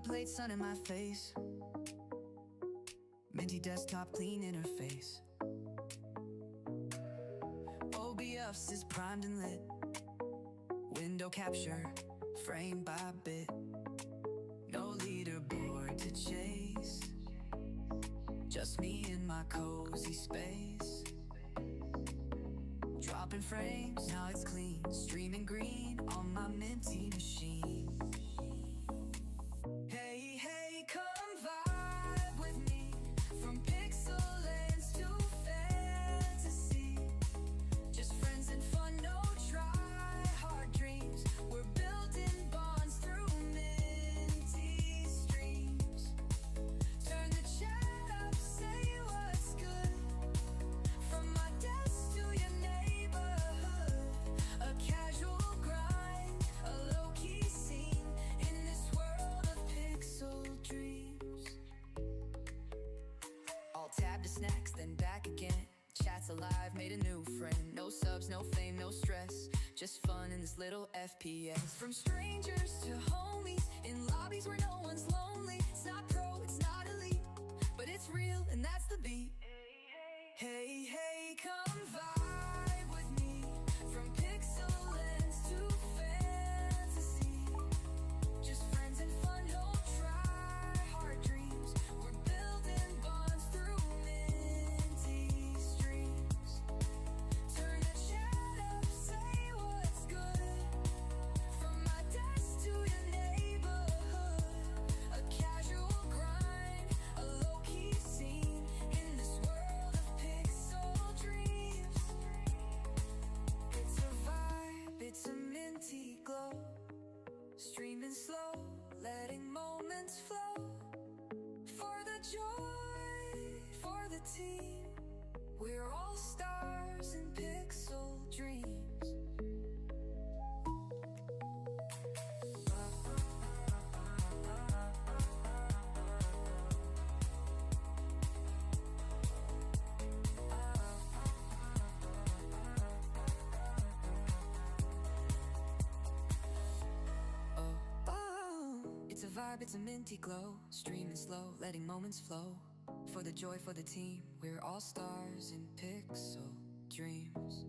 plate, sun in my face. Minty desktop, clean interface. OBS is primed and lit. Window capture, frame by bit. No leaderboard to chase. Just me in my cozy space. Dropping frames, now it's clean. Streaming green on my minty machine. Hey, hey, come vibe with me. From pixel lands to fantasy. Just friends and fun, no try hard dreams. We're building bonds through minty streams. Turn the chat up, say what's good. From my desk to your neighborhood. A casual grind, a low-key scene in this world of pixel dreams. Alt tab to snacks, then back again. Chat's alive, made a new friend. No subs, no fame, no stress. Just fun in this little FPS. From strangers to homies, in lobbies where no one's lonely. It's not pro, it's not elite, but it's real, and that's the beat. Hey, hey, come vibe with me. From pixel lands to fantasy. Just friends and fun, don't try hard dreams. We're building bonds through minty streams. Turn the chat up, say what's good. From my desk to your neighborhood. A casual grind, a low-key scene in this world of pixel dreams. It's a vibe, it's a minty glow. Streaming slow, letting moments flow. For the joy, for the team. We're all stars in pixel dreams. It's a vibe, it's a minty glow. Streaming slow, letting moments flow. For the joy, for the team. We're all stars in pixel dreams.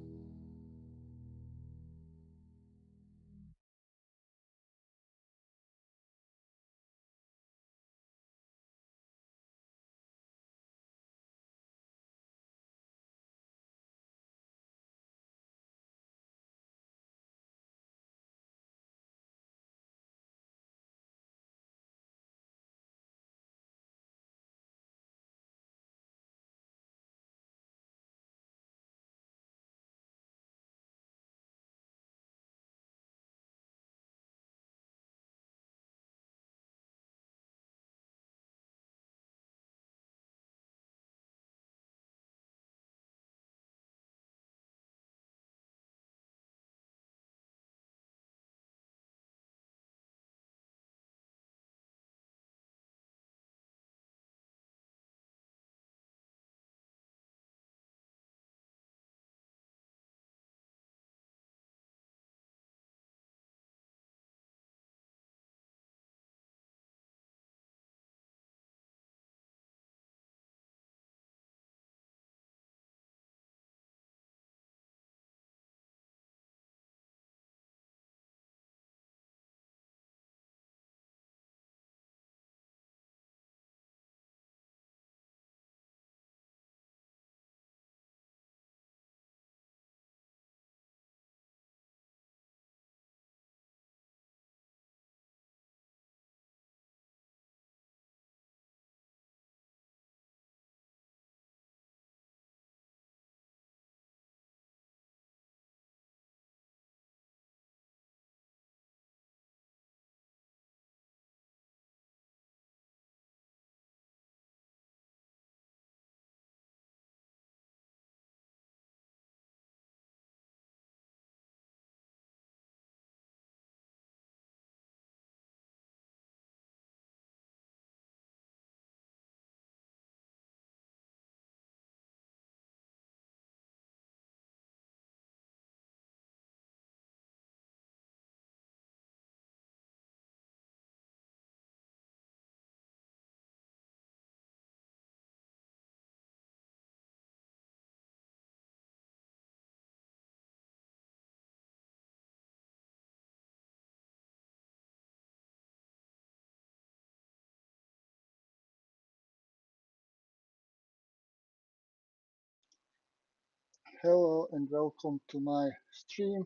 Hello and welcome to my stream.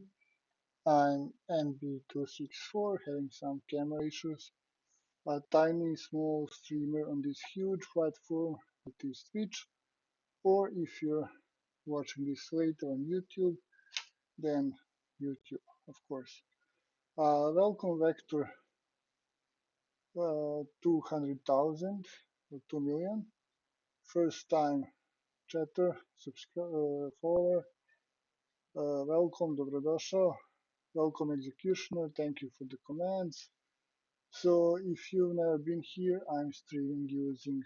I'm NB264 having some camera issues. A tiny small streamer on this huge platform that is Twitch, or if you're watching this later on YouTube, then YouTube, of course. Welcome Vector 200,000 or 2 million. First time chatter, follower. Welcome, dobrodošao. Welcome Executioner, thank you for the commands. So if you've never been here, I'm streaming using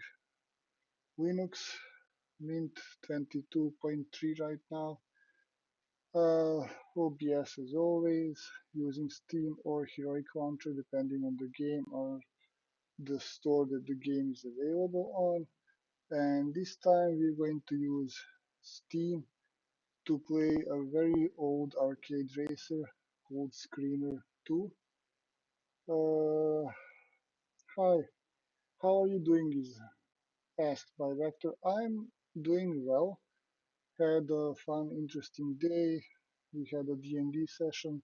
Linux Mint 22.3 right now. OBS as always, using Steam or Heroic Launcher depending on the game or the store that the game is available on. And this time we're going to use Steam to play a very old arcade racer called Screamer 2. Uh, Hi, how are you doing? Is asked by Vector. I'm doing well. Had a fun, interesting day. We had a D&D session.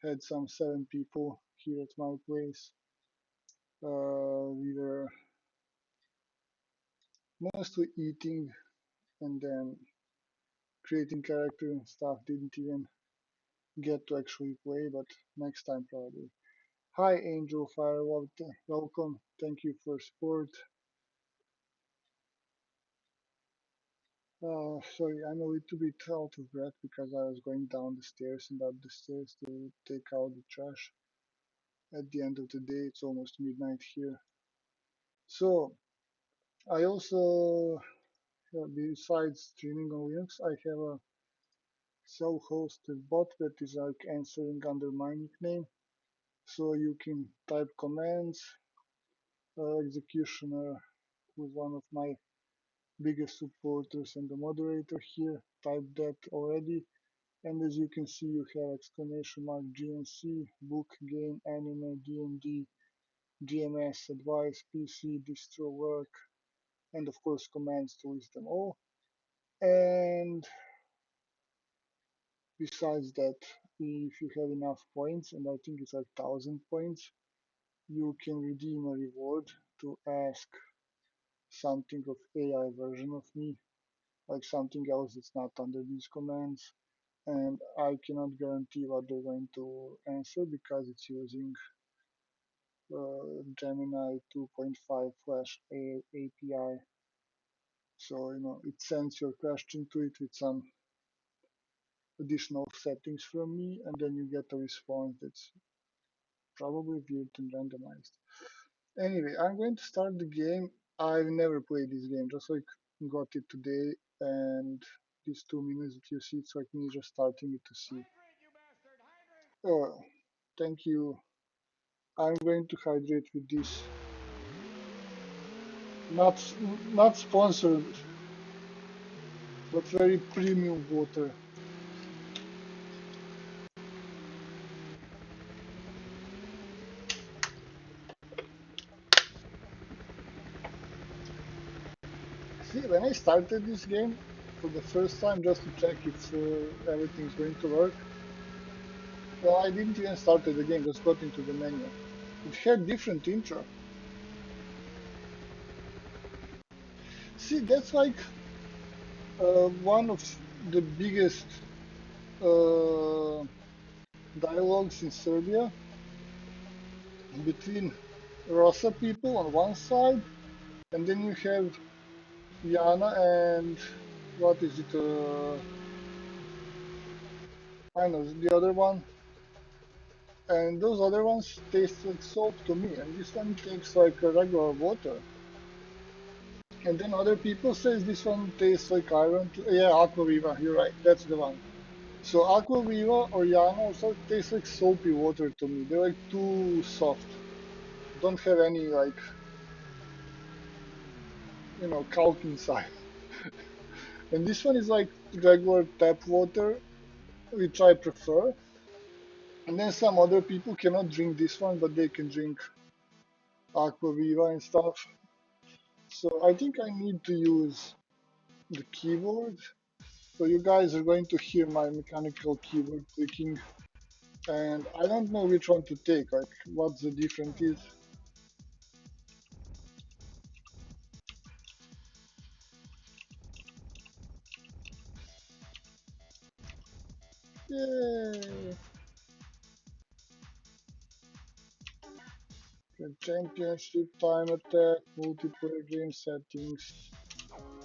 Had some 7 people here at my place. We were mostly eating and then creating character and stuff. Didn't even get to actually play, but next time probably. Hi, Angel Firewall. Welcome. Thank you for support. Sorry, I'm a little bit out of breath because I was going down the stairs and up the stairs to take out the trash. At the end of the day, it's almost midnight here. So, I also, besides streaming on Linux, I have a self-hosted bot that is like answering under my nickname. So you can type commands. Executioner, who's one of my biggest supporters and the moderator here, typed that already. And as you can see, you have exclamation mark GNC, book, game, anime, D&D, GMS, advice, PC, distro, work, and of course commands to list them all. And besides that, if you have enough points, and I think it's like 1,000 points, you can redeem a reward to ask something of AI version of me, like something else that's not under these commands. And I cannot guarantee what they're going to answer because it's using Gemini 2.5 Flash API. So, it sends your question to it with some additional settings from me, and then you get a response that's probably weird and randomized. Anyway, I'm going to start the game. I've never played this game, just like got it today, and these 2 minutes that you see, it's like me just starting it to see. Oh, thank you. I'm going to hydrate with this. Not not sponsored, but very premium water. See, when I started this game for the first time just to check if everything's going to work, well, I didn't even start the game, just got into the menu. It had different intro. See, that's like one of the biggest uh, dialogues in Serbia between Rosa people on one side, and then you have Jana and what is it? I know the other one, and those other ones taste like soap to me, and this one tastes like a regular water. And then other people says this one tastes like iron. Yeah, Aquaviva, you're right, that's the one. So Aquaviva or Yana also tastes like soapy water to me. They're like too soft. Don't have any like calc inside. And this one is like regular tap water, which I prefer. And then some other people cannot drink this one, but they can drink Aquaviva and stuff. So I think I need to use the keyboard So you guys are going to hear my mechanical keyboard clicking, and I don't know which one to take, like what the difference is. Yay! The championship, time attack, multiplayer game settings.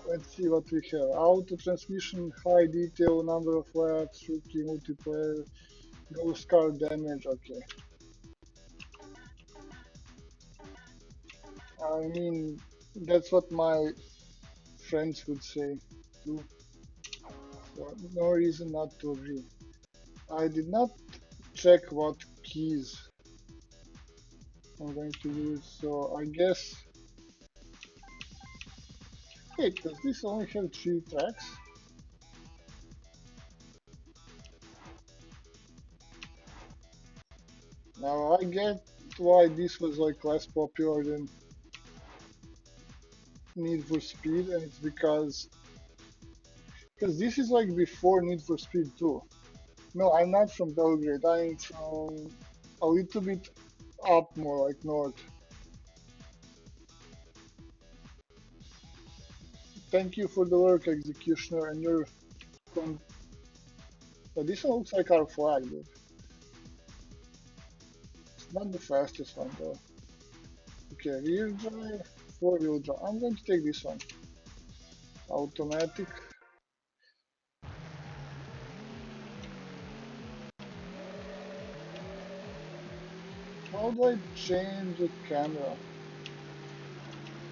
Let's see what we have. Auto transmission, high detail, number of laps, rookie, multiplayer, ghost car damage. Okay. I mean, that's what my friends would say too. So no reason not to agree. I did not check what keys I'm going to use, so I guess. Wait, does this only have 3 tracks? Now I get why this was like less popular than Need for Speed, and it's because this is like before Need for Speed 2. No, I'm not from Belgrade. I'm from a little bit up more, like north. Thank you for the work, Executioner, and your. But this one looks like our flag, dude. It's not the fastest one though. Okay, rear drive, 4-wheel drive. I'm going to take this one. Automatic. How do I change the camera?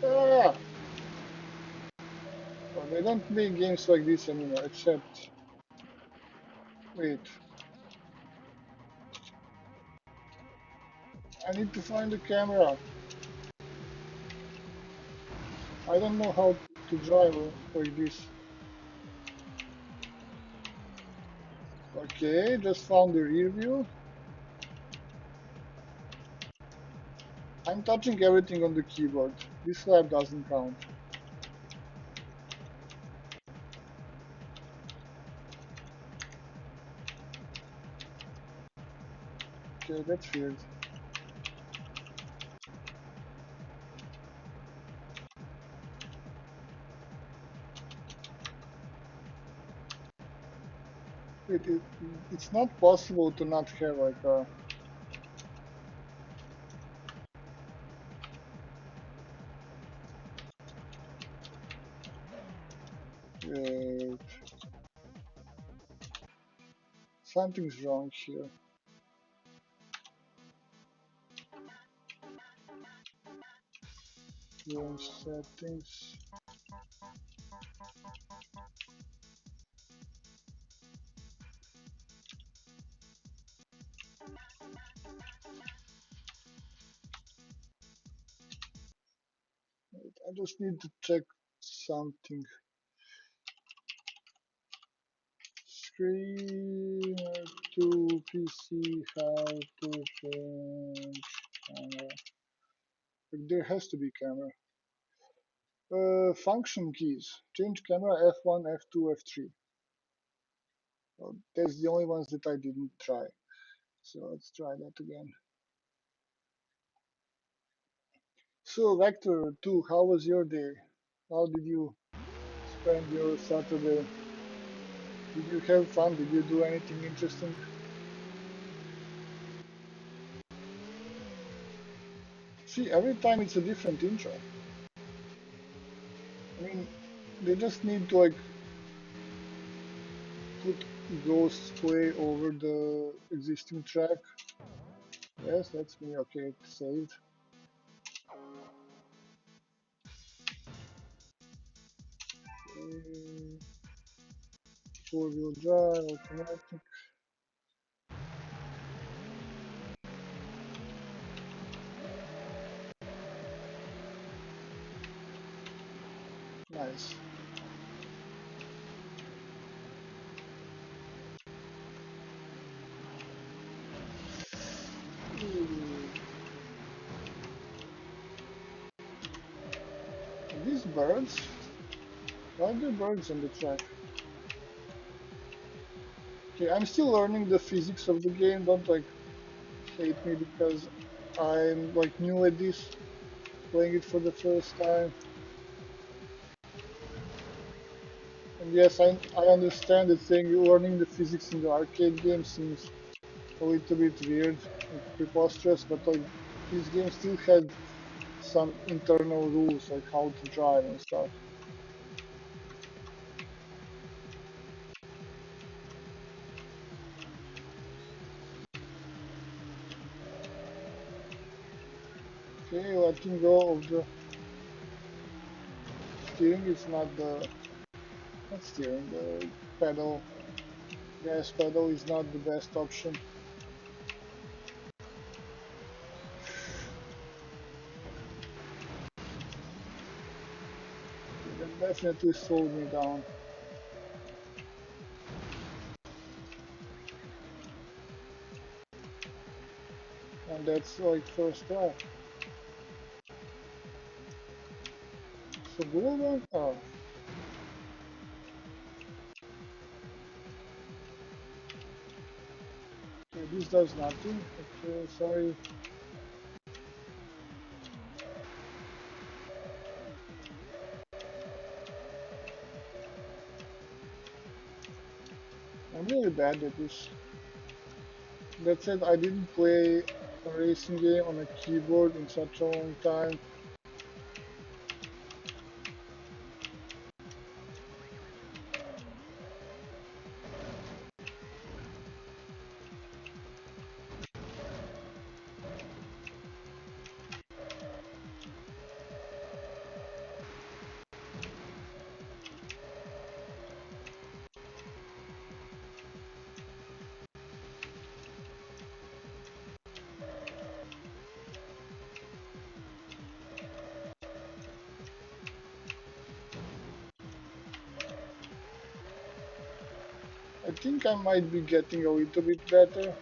Ah! Oh, they don't make games like this anymore, except. Wait. I need to find the camera. I don't know how to drive like this. Okay, just found the rear view. I'm touching everything on the keyboard. This lap doesn't count. Okay, that's weird. It, it's not possible to not have like a. Uh, something's wrong here. Game settings. I just need to check something. Screen to PC, how to change camera. There has to be camera. Function keys. Change camera F1, F2, F3. Well, that's the only ones that I didn't try. So let's try that again. So Vector 2, how was your day? How did you spend your Saturday? Did you have fun? Did you do anything interesting? See, every time it's a different intro. I mean, they just need to like put Ghost play over the existing track. Yes, that's me. Okay, it's saved. Uh, 4-wheel drive, automatic. Nice. Ooh. These birds? Why are there birds on the track? Okay, I'm still learning the physics of the game. Don't like hate me because I'm like new at this, playing it for the first time. And yes, I understand the thing. Learning the physics in the arcade game seems a little bit weird, like preposterous, but like this game still had some internal rules, like how to drive and stuff. Okay, letting go of the steering is not steering, the pedal, gas pedal is not the best option. That definitely slowed me down. And that's like first try. So good one? Oh, okay, this does nothing. Okay, sorry. I'm really bad at this. That said, I didn't play a racing game on a keyboard in such a long time. I think I might be getting a little bit better,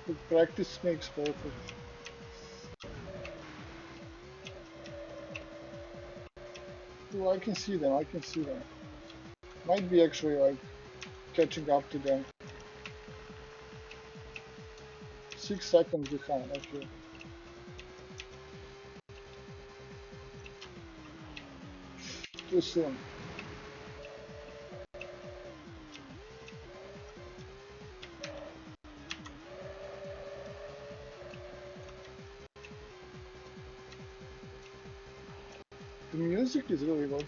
but practice makes perfect. Oh, I can see them, I can see them. Might be actually like catching up to them. 6 seconds behind, okay. Too soon. The music is really good,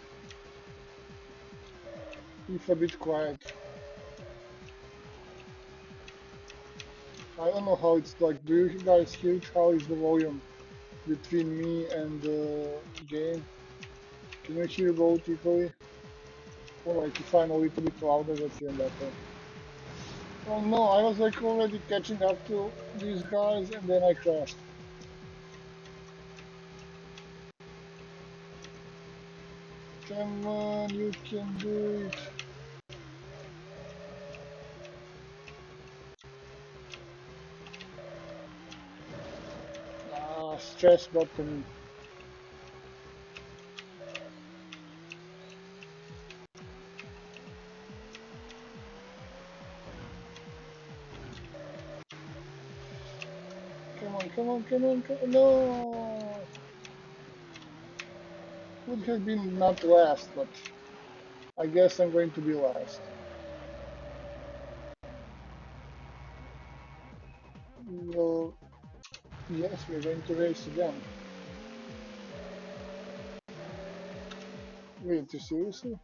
if a bit quiet. I don't know how it's like. Do you guys hear it? How is the volume between me and the game? Can you hear both equally? Or like if I'm a little bit louder, that's even better. Oh no, I was like already catching up to these guys and then I crashed. Come on, you can do it. Ah, stress got to me. Come on, come on, come on, come on. No! Would have been not last, but I guess I'm going to be last. Well, yes, we're going to race again. Wait, seriously?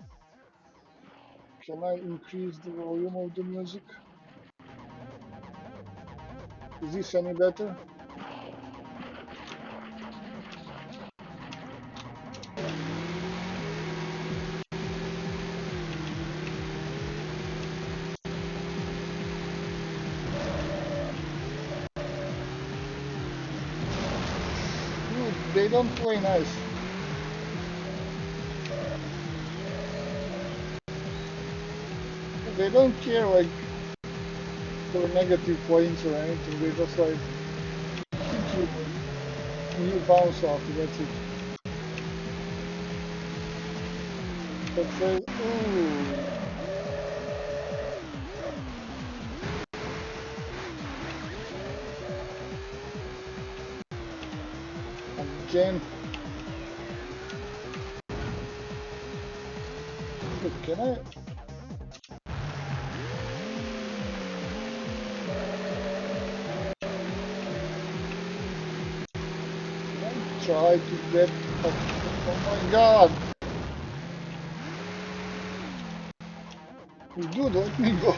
Can I increase the volume of the music? Is this any better? Dude, they don't play nice. They don't care like for negative points or anything. They just like hit you and you bounce off. That's it. That's it. Ooh. Again. Look, can I? Try to get up. Oh my god! Dude, let me go.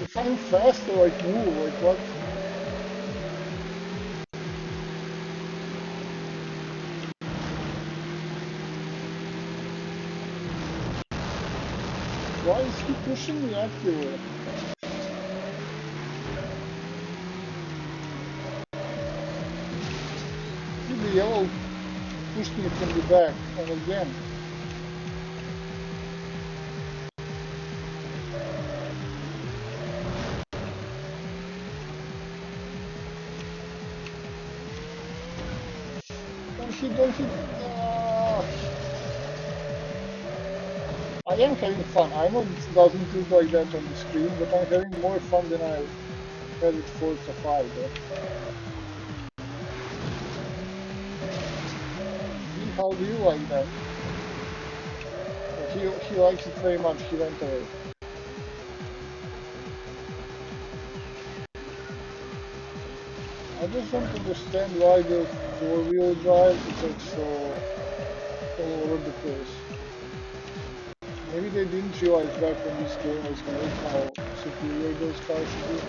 If I'm faster, like move, like what? Why is he pushing me actively? See, the yellow pushed me from the back, and again. Don't hit. Ah. I am having fun. I know it doesn't look like that on the screen, but I'm having more fun than I had with Forza 5 though. See, how do you like that? He likes it very much. He went away. I just don't understand why the four-wheel drive is like so all over the place. Maybe they didn't realize back when this game was made how superior those cars should be.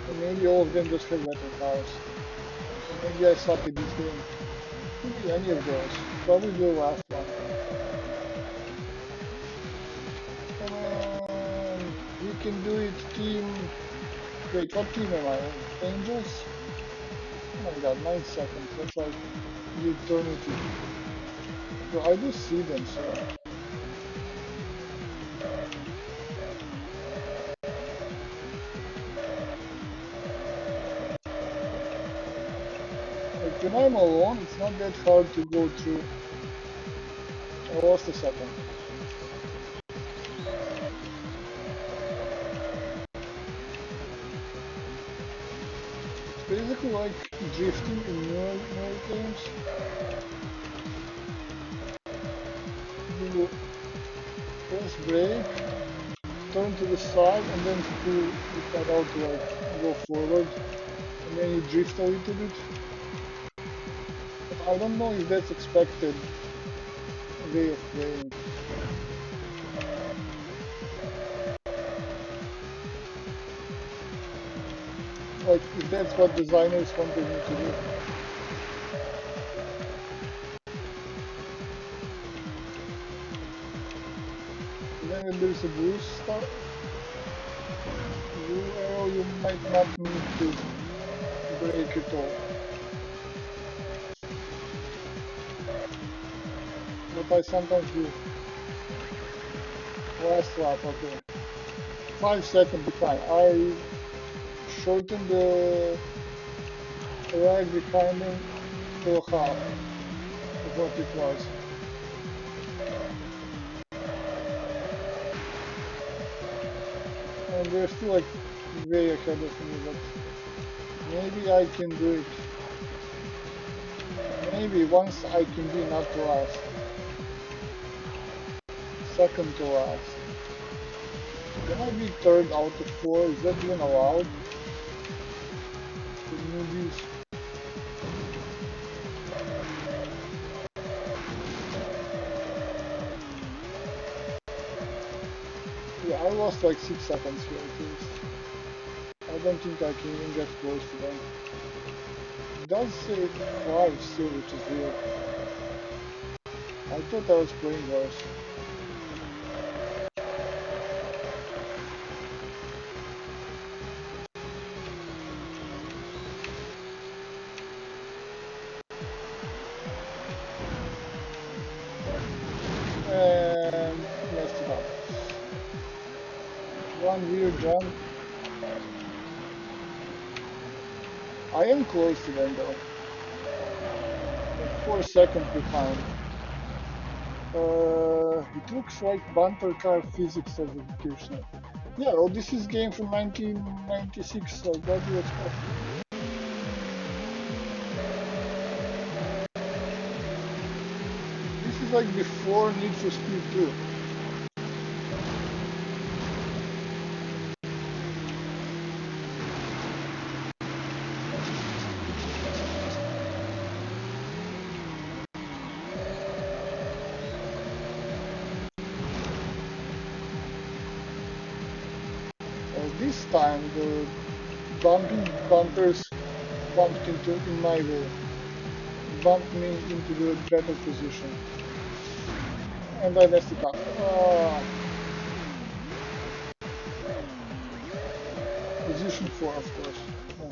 Or maybe all of them just have better cars. Or maybe I suck at this game. Could be any of those. Probably the last one. Come on! We can do it, team! Wait, what team am I in? Angels? Oh my god, 9 seconds. That's like the eternity. So I do see them, so... Like, when I'm alone, it's not that hard to go through. I lost a second. It's basically like drifting in newer games. You press brake, turn to the side, and then pull the pedal to like go forward, and then you drift a little bit. But I don't know if that's expected way of playing. Like, if that's what designers wanted me to do. And then when there's a blue arrow, you might not need to brake at all. But I sometimes do. Last lap, okay. 5 second decline. I shortened the lag behind him to half of what it was. And they're still like way ahead of me, but maybe I can do it. Maybe once I can be not last. Second to last. Can I be third out of four? Is that even allowed? For newbies? Yeah, I lost like 6 seconds here at least. I don't think I can even get close to them. It does say 5 still, which is weird. I thought I was playing worse. And messed it up. One weird jump. I am close to them though. 4 seconds behind. It looks like bumper car physics, says Kirchner. Yeah, well, this is game from 1996, so what do you expect? This is like before Need for Speed 2. This time the bumpers bumped in my way, bumped me into the better position, and I messed it up. Position 4, of course. No.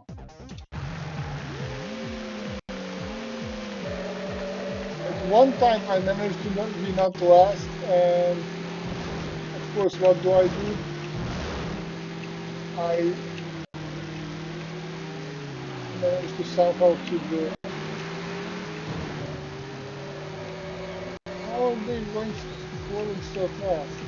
At one time I managed to not be not last, and of course what do? I managed to somehow hit the... How are they going forward so fast?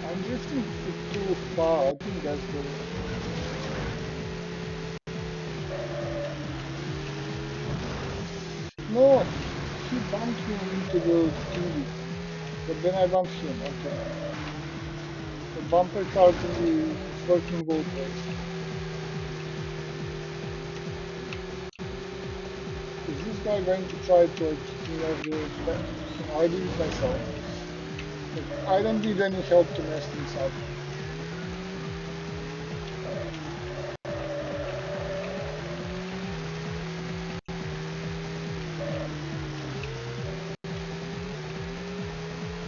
I'm drifting too far, I think that's the... No! He bumped me into the thingy, but then I bumped him, okay. The bumper car thingy is working both ways. Is this guy going to try to like kick me off the... No, I did it myself. Like, I don't need any help to mess things up.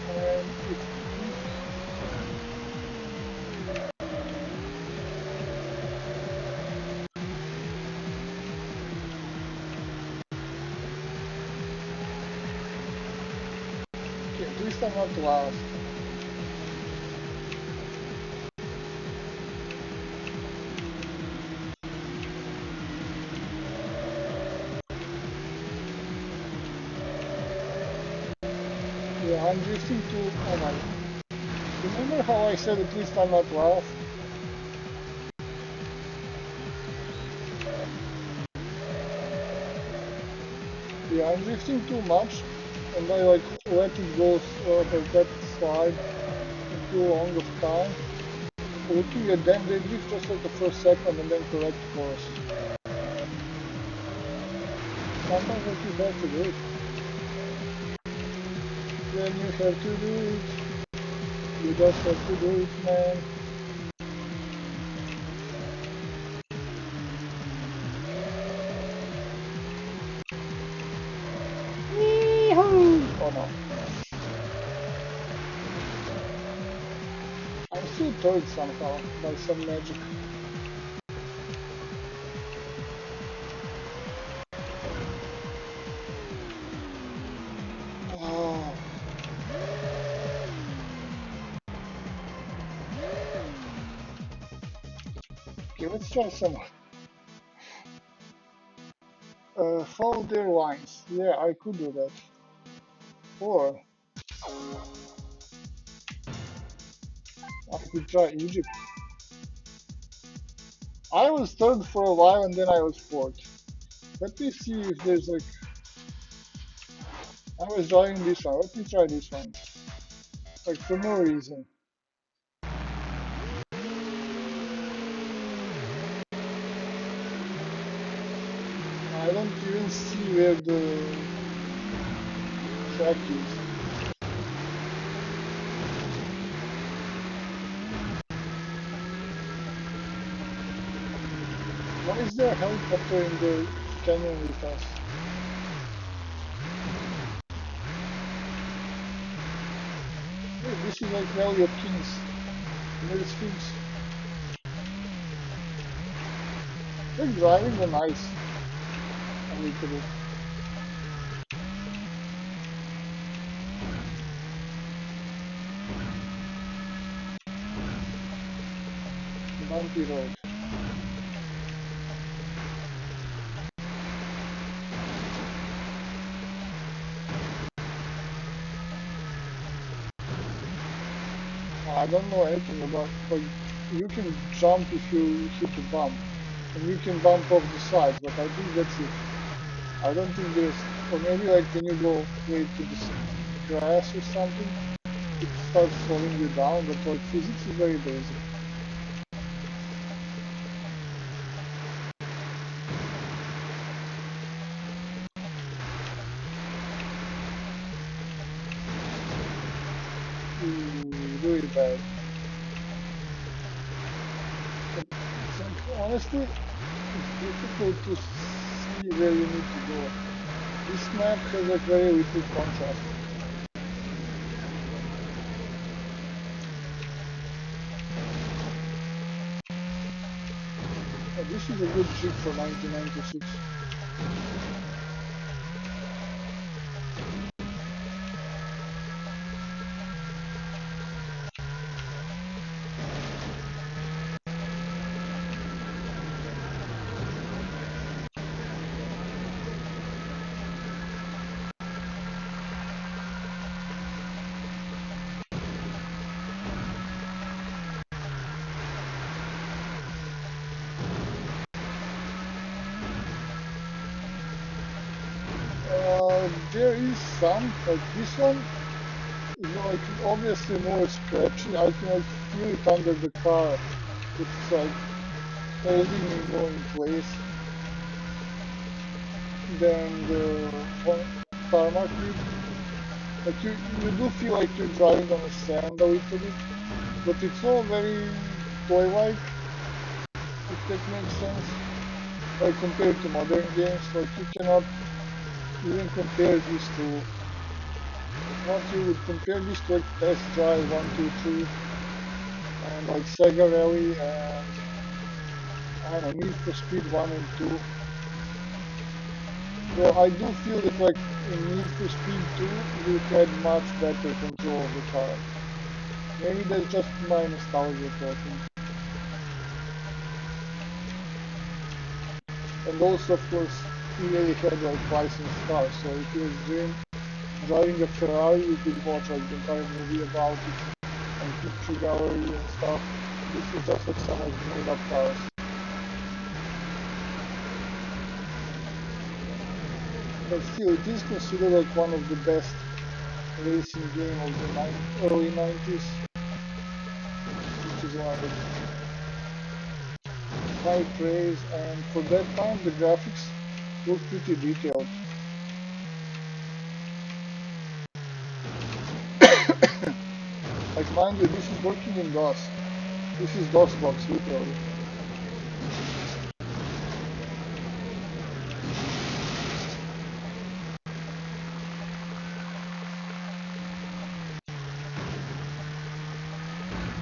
And if okay, at least I'm not last. Yeah, I'm drifting to... Oh my... Remember how I said at least I'm not last? Yeah, I'm drifting too much, and I like let it go, let it slide for too long of time. Looking at them, they drift just like the first second and then correct course. Sometimes what you have to do it. Then you have to do it. You just have to do it, man. Oh no. I'm still third somehow, by some magic. Oh. Okay, let's try some. Follow their lines. Yeah, I could do that. Or I could try Egypt. I was third for a while and then I was fourth. Let me see if there's like... I was driving this one. Let me try this one. Like for no reason. I don't even see where the track is. Why is there a helicopter in the canyon with us? Hey, this is like Valley of Kings. Near the Sphinx. They're driving on ice. A little bit. bumpy road. I don't know anything about, like, you can jump if you hit the bump, and you can bump off the side, but I think that's it. I don't think there's, or maybe like when you go way to the grass or something, it starts slowing you down, but like physics is very basic. Really bad. But honestly, it's difficult to see where you need to go. This map has like very little contrast. This is a good trick for 1996. There is some, like this one, is like obviously more scratchy. I can like feel it under the car. It's like holding me more in place than the one tarmac did. Like you do feel like you're driving on the sand a little bit, but it's all very toy-like, if that makes sense. Like compared to modern games, like you cannot even compare these to what you would compare this to like Test Drive 1, 2, 3, and like Sega Rally, and I don't know, Need for Speed 1 and 2. Well, I do feel that like in Need for Speed 2, you had much better control of the car. Maybe that's just my nostalgia talking. And also, of course, EA had like licensed cars, so if you was driving a Ferrari, you could watch like the entire movie about it and picture gallery and stuff. This is just like some like made up cars. But still, it is considered like one of the best racing game of the early 90s, which is like high praise, and for that time the graphics look pretty detailed. Like mind you, this is working in DOS. This is DOSBox literally.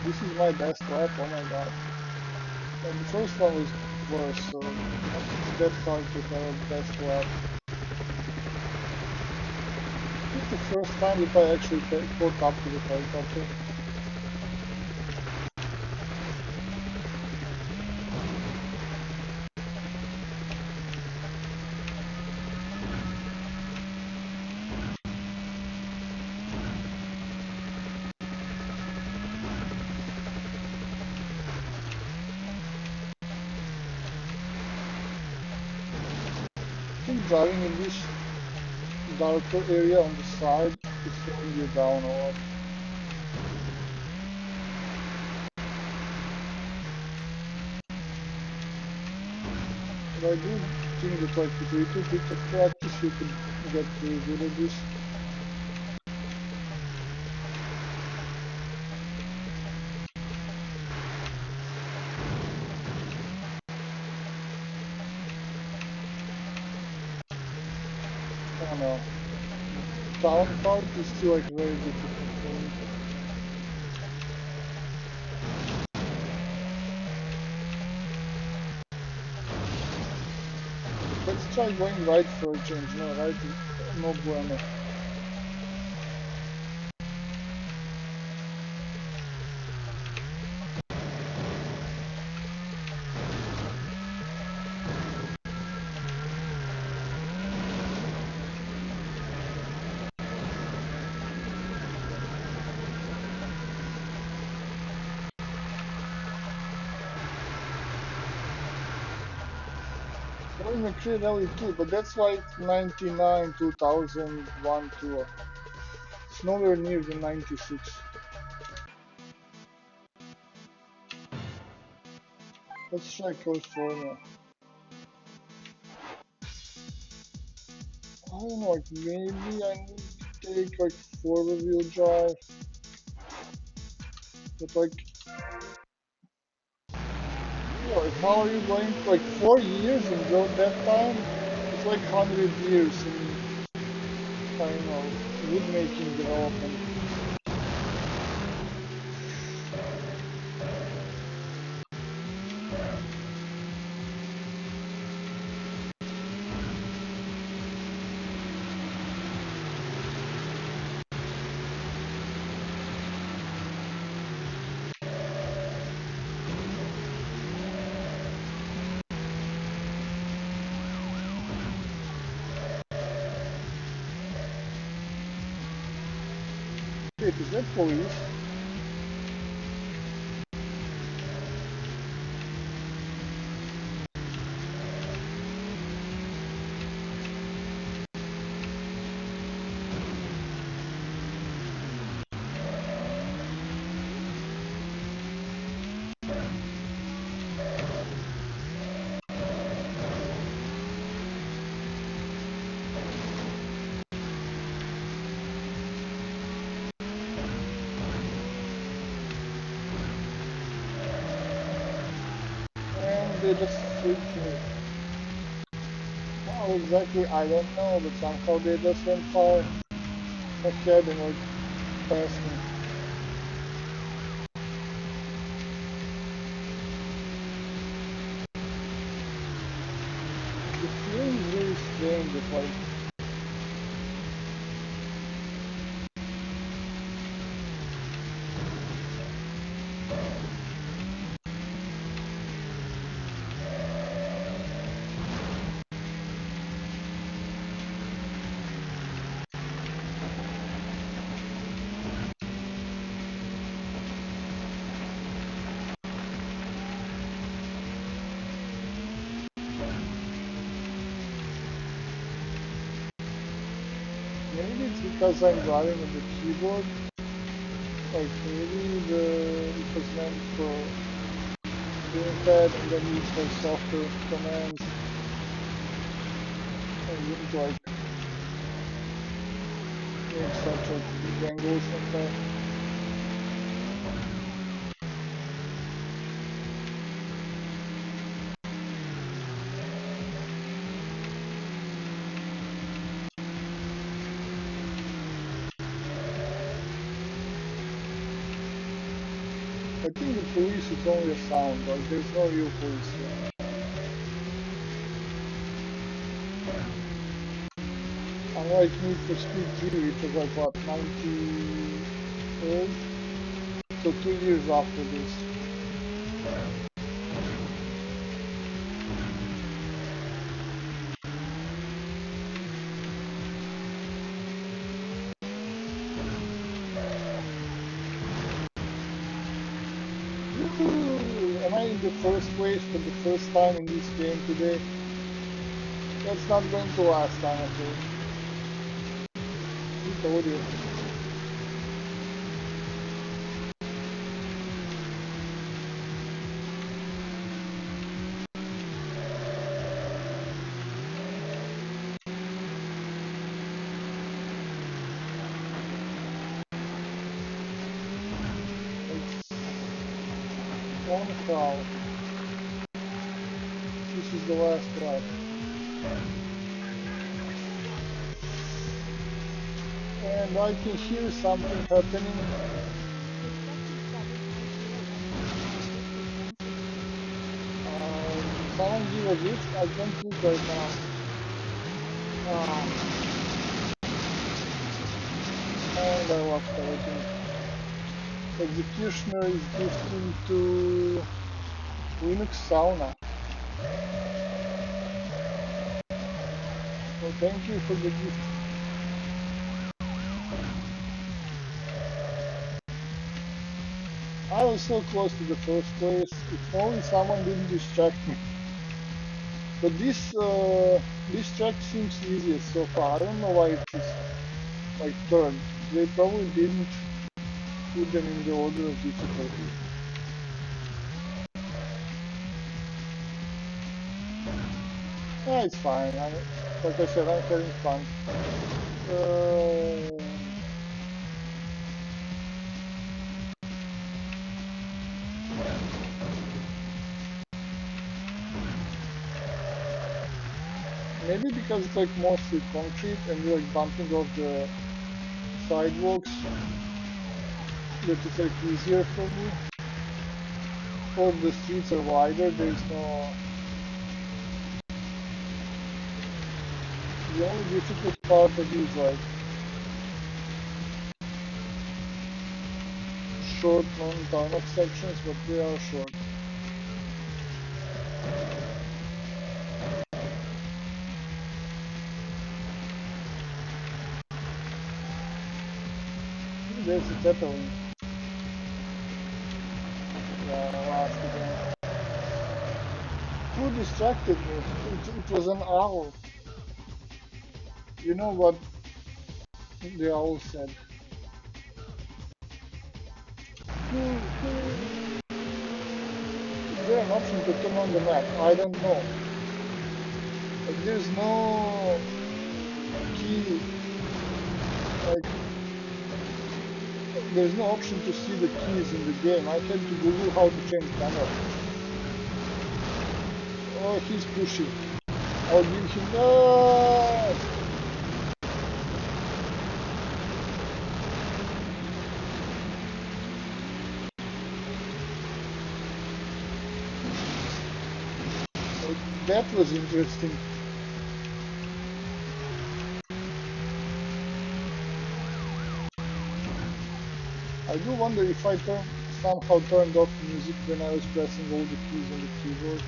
This is my best lap, oh my god. And the first one was worse, so it's that hard to have a best lap. It's the first time that I actually caught up to the helicopter. I think driving in this darker area on the side is slowing you down a lot. But I do think that like with a little bit of practice you could get pretty good at this. I don't know. Town part is still like very difficult for me. Let's try going right for a change. No, right? No bueno. Devil May Cry Rally 2, but that's like 99, 2001, 2. It's nowhere near the 96. Let's try California. I don't know, like maybe I need to take like 4-wheel drive, but like, how are you going, like 4 years in that time? It's like 100 years in, I don't know, wood making development. Wait, is that police? And they just switched me. How exactly, I don't know, but somehow they just went far ahead and like past me. The feeling is really strange, it's like, maybe it's because I'm driving on the keyboard. Like maybe it was meant for gamepad and then used for softer commands. I wouldn't like make such like big angles like that. I think the police is only a sound, like there's no real police here. Unlike Need for Speed 3, which was like what, 98? So 2 years after this. Woohoo! Am I in the first place for the first time in this game today? That's not going to last, I'm afraid. Who told you? It's somehow. This is the last lap. And I can hear something happening. Someone give a gift? I can't look right now. And I lost everything. Executioner is gifting to Linux Sauna. Well, thank you for the gift. I was so close to the first place. If only someone didn't distract me. But this track seems easiest so far. I don't know why it is like third. They probably didn't put them in the order of difficulty. Yeah, it's fine. Like I said, I'm having fun. Uh, Maybe because it's like mostly concrete and you're like bumping off the sidewalks, that it's like easier for me. Or the streets are wider. There's no. The only difficult part are these like short non-tarmac sections, but they are short. There's a Zeppelin. Yeah, last again. Who distracted me? It was an owl. You know what the owl said? Is there an option to turn on the map? I don't know. Like, there's no key. Like, there's no option to see the keys in the game. I had to Google how to change camera. Oh, he's pushy. I'll give him. No! That was interesting. I do wonder if I somehow turned off music when I was pressing all the keys on the keyboard.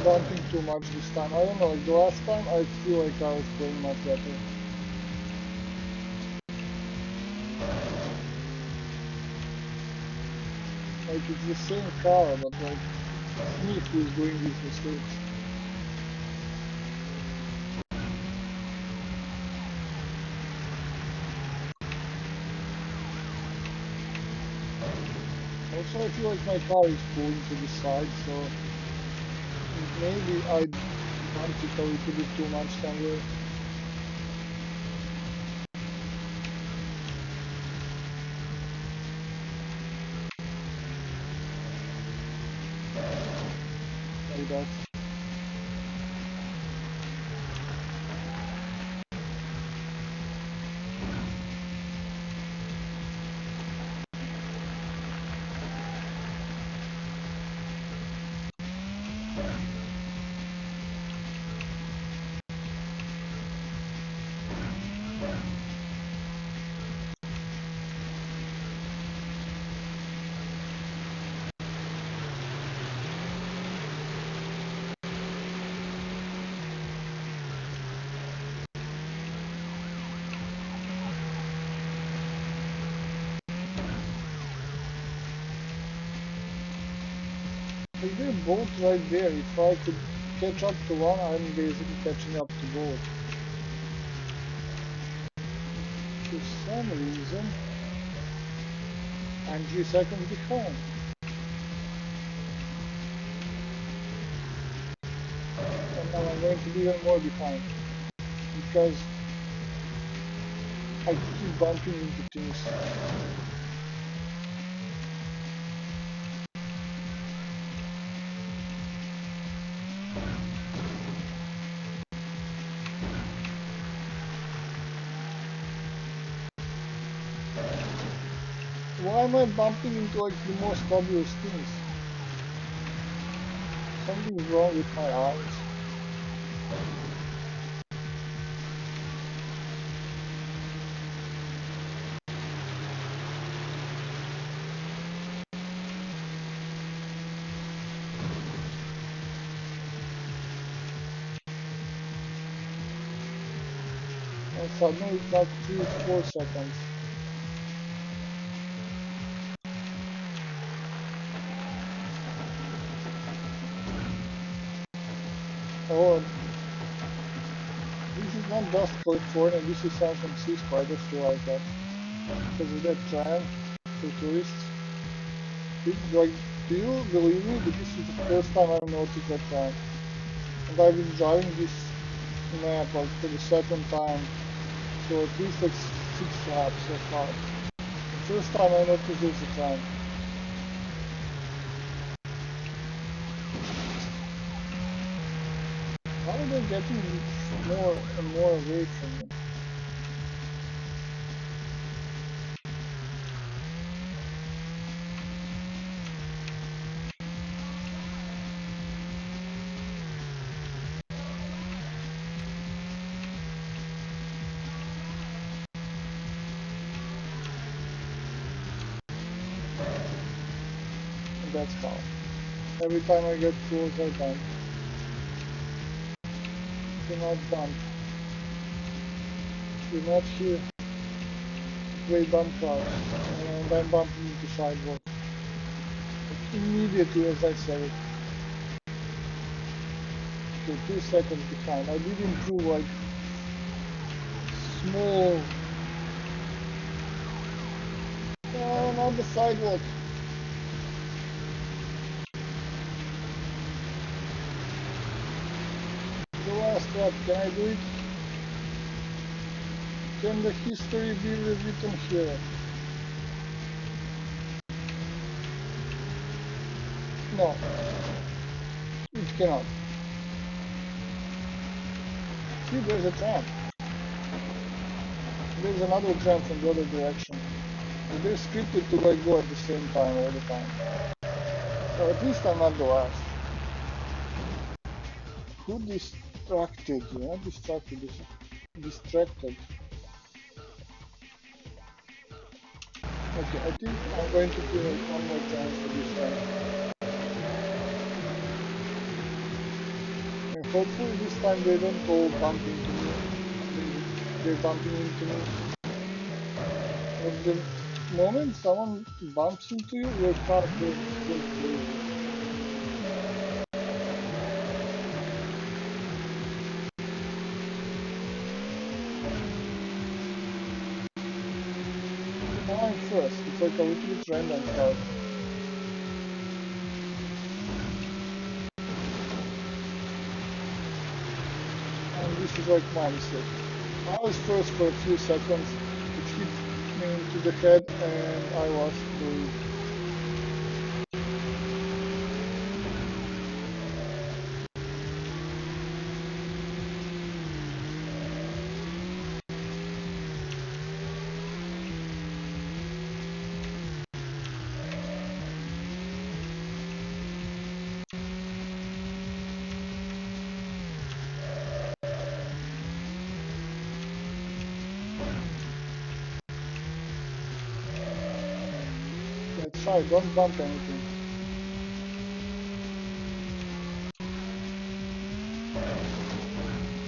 Bumping too much this time. I don't know, like the last time I feel like I was playing much better. Like it's the same car, but like it's me who's doing these mistakes. Also, I feel like my car is pulling to the side, so maybe I bumped it a little bit too much somewhere. Like that. Like they're both right there. If I could catch up to one, I'm basically catching up to both. For some reason, I'm 3 seconds behind. And now I'm going to be even more behind. Because I keep bumping into things. Why am I bumping into like the most obvious things? Something's wrong with my eyes. suddenly it's not 3, it's 4 seconds. Oh, this is not just California, this is San Francisco, I just realized that. Because of that tram for tourists. Like, do you believe me that this is the first time I've noticed that tram? And I've been driving this map like for the second time, so at least like 6 laps so far. The first time I noticed there's a tram. How are they getting more and more away from me? And that's how. Every time I get close, I bump. Do not bump. You're not here. Wait, bump cars. And I'm bumping into sidewalk. Like, immediately as I said it. Okay, 2 seconds behind. I did improve like small. No, not the sidewalk. The last lap, can I do it? Can the history be rewritten here? No, it cannot. See, there's a tram. There's another tram from the other direction. But they're scripted to like go at the same time all the time. So at least I'm not the last. Who distracted you? Not distracted, distracted. Okay, I think I'm going to give it one more chance for this time. And hopefully this time they don't all bump into me. They're bumping into me. At the moment someone bumps into you, your car goes crazy. Now I'm first. It's like a little bit random start. And this is like my mistake. I was first for a few seconds. It hit me into the head and I lost the lead. That's right, don't bump anything.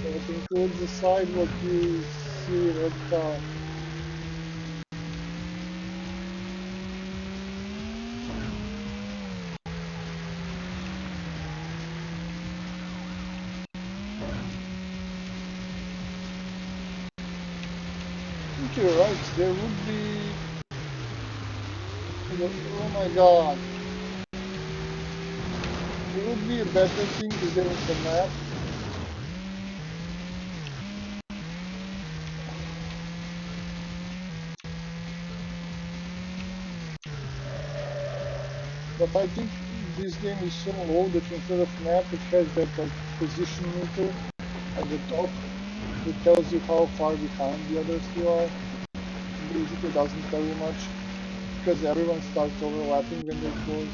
That includes the sidewalk, you see red car. I think you're right, there would be... Oh my god. It would be a better thing if there was a map. But I think this game is so low that instead of map it has that like position meter at the top that tells you how far behind the others you are. Basically doesn't tell you much because everyone starts overlapping when they close.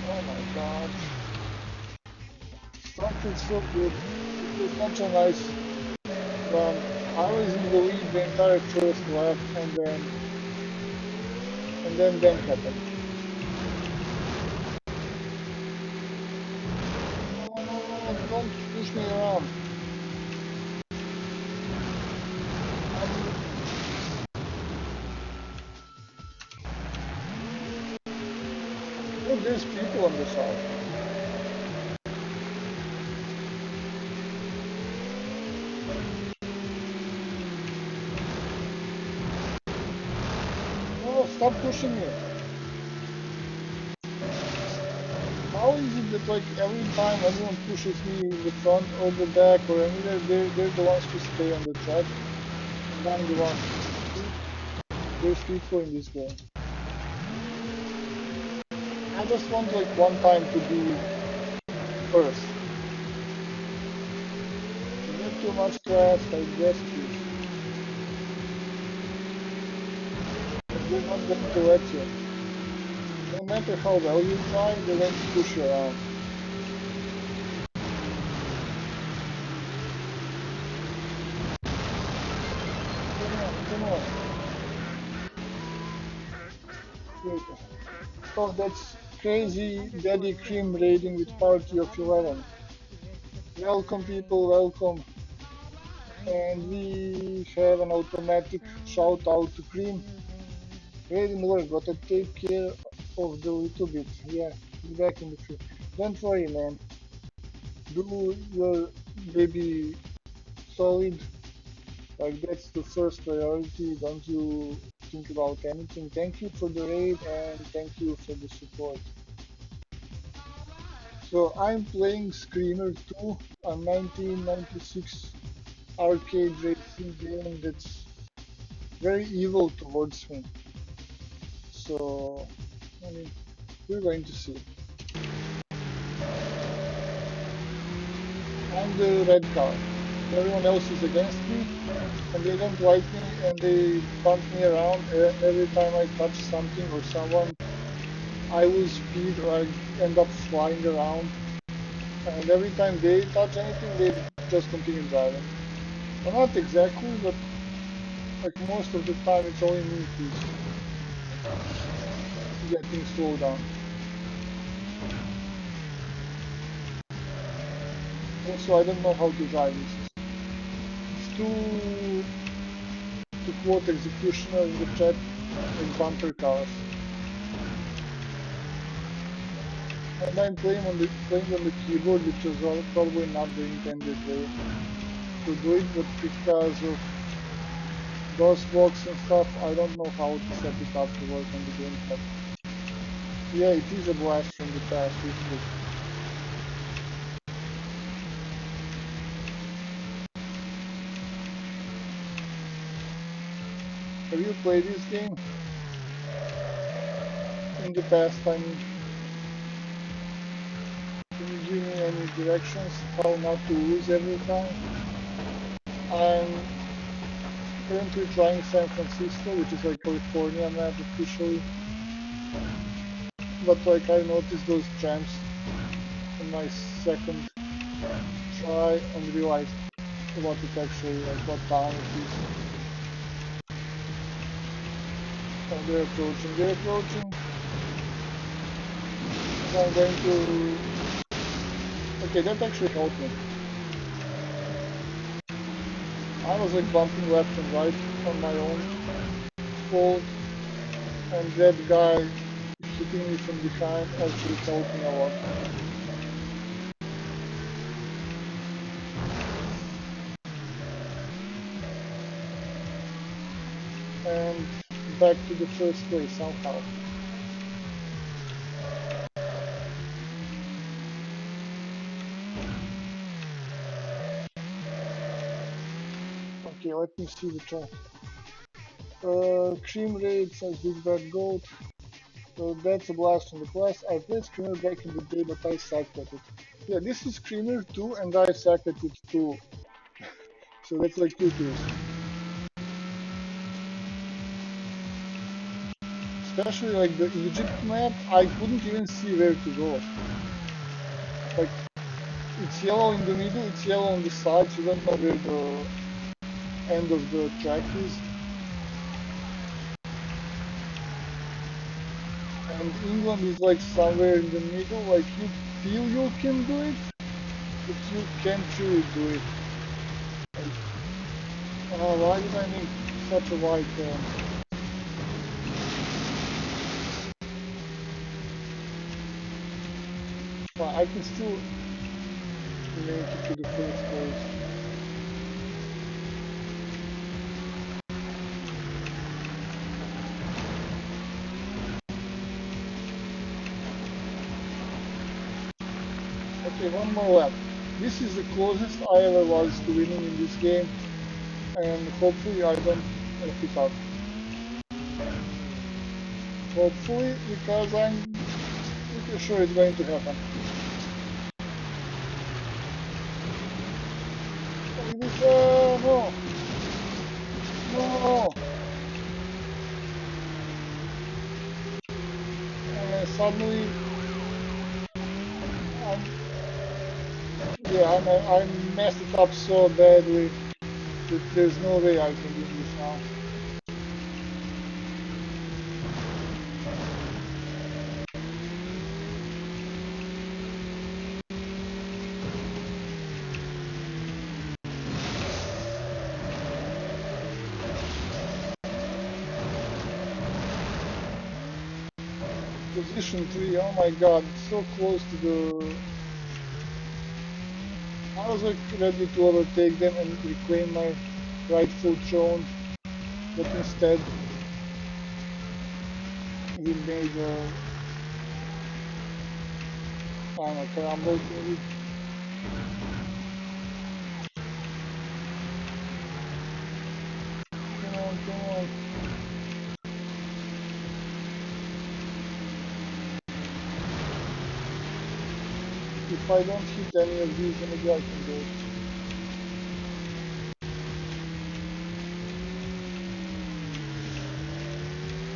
Oh my god. Structured so good. It was such a nice But I was in the lead the entire first lap, and then them happened. No, no, no, no, don't push me around. I'm, look, there's people on the side. No, stop pushing me. How is it that like every time everyone pushes me in the front or the back or anywhere, they're the ones who stay on the track, and I'm the one. See, there's people in this game. I just want like one time to be first. You get too much to ask, I guess, please. But they're not going to let you. No matter how well you drive, they're going to push you around. Come on, come on. Wait. Oh, that's crazy Daddy Cream raiding with Party of 11. Welcome, people, welcome. And we have an automatic shout out to Cream. Raiding work, but I take care of the little bit. Yeah, be back in the field. Don't worry, man. Do your baby solid. Like, that's the first priority. Don't you think about anything. Thank you for the raid and thank you for the support. So I'm playing Screamer 2, a 1996 arcade racing game that's very evil towards me. So, I mean, we're going to see. I'm the red car. Everyone else is against me, and they don't like me, and they bump me around every time I touch something or someone. I lose speed or I end up flying around. And every time they touch anything, they just continue driving. Well, not exactly, but like most of the time, it's only me who's getting slowed down. Also, I don't know how to drive this. It's to quote Executioner in the chat, like bumper cars. And I'm playing on the keyboard, which is probably not the intended way to do it, but because of DOSBox and stuff, I don't know how to set it up to work on the gamepad. Yeah, it is a blast from the past, isn't it? Have you played this game in the past? I mean, can you give me any directions how not to lose every time? I'm currently trying San Francisco, which is like California map officially. But like I noticed those tramps in my second try and realized what it actually like what town it is. And they're approaching, they're approaching. So I'm going to okay, that actually helped me. I was like bumping left and right on my own fault, and that guy hitting me from behind actually helped me a lot. And back to the first place somehow. Okay, let me see the track. Cream Raid says Big Bad Goat. That's a blast from the past. I played Screamer back in the day, but I sucked at it. Yeah, this is Screamer 2, and I sucked at it too. So that's like 2 kills. Especially like the Egypt map, I couldn't even see where to go. Like, it's yellow in the middle, it's yellow on the sides, you don't know end of the track is. And England is like somewhere in the middle, like you feel you can do it, but you can't really do it. Like, why did I make such a wide turn? But I can still make it to the first place. Okay, one more lap. This is the closest I ever was to winning in this game, and hopefully I don't F it up. Hopefully, because I'm pretty sure it's going to happen. Like this, no, no. And suddenly, I'm, yeah, I messed it up so badly that there's no way I can win this now. Position 3, oh my god, so close to the... I was like ready to overtake them and reclaim my rightful throne, but instead we made a, I don't know, crumble maybe. Come on, come on. If I don't hit any of these, maybe I can do it.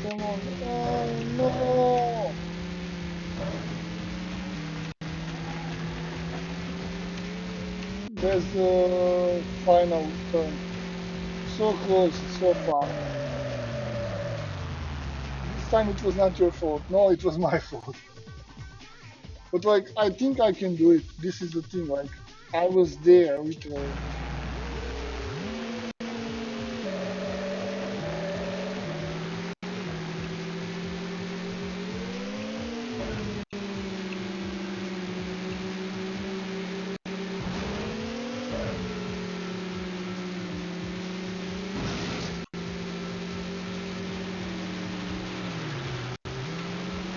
Come on, oh no! There's the final turn. So close, so far. This time it was not your fault. No, it was my fault. But like, I think I can do it. This is the thing. Like, I was there, literally.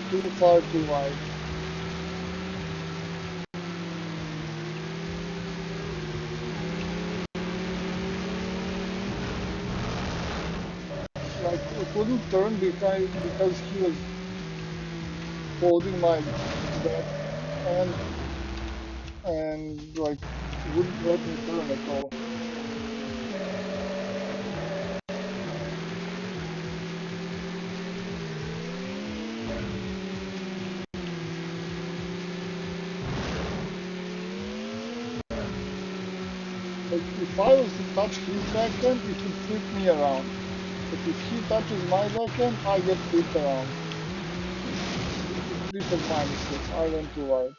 Too far, too wide. Like, I couldn't turn because he was holding my back and like wouldn't let me turn at all. Like, if I was to touch his backhand, it would flip me around. But if he touches my backhand, I get flipped around. This was my mistake. I went too wide.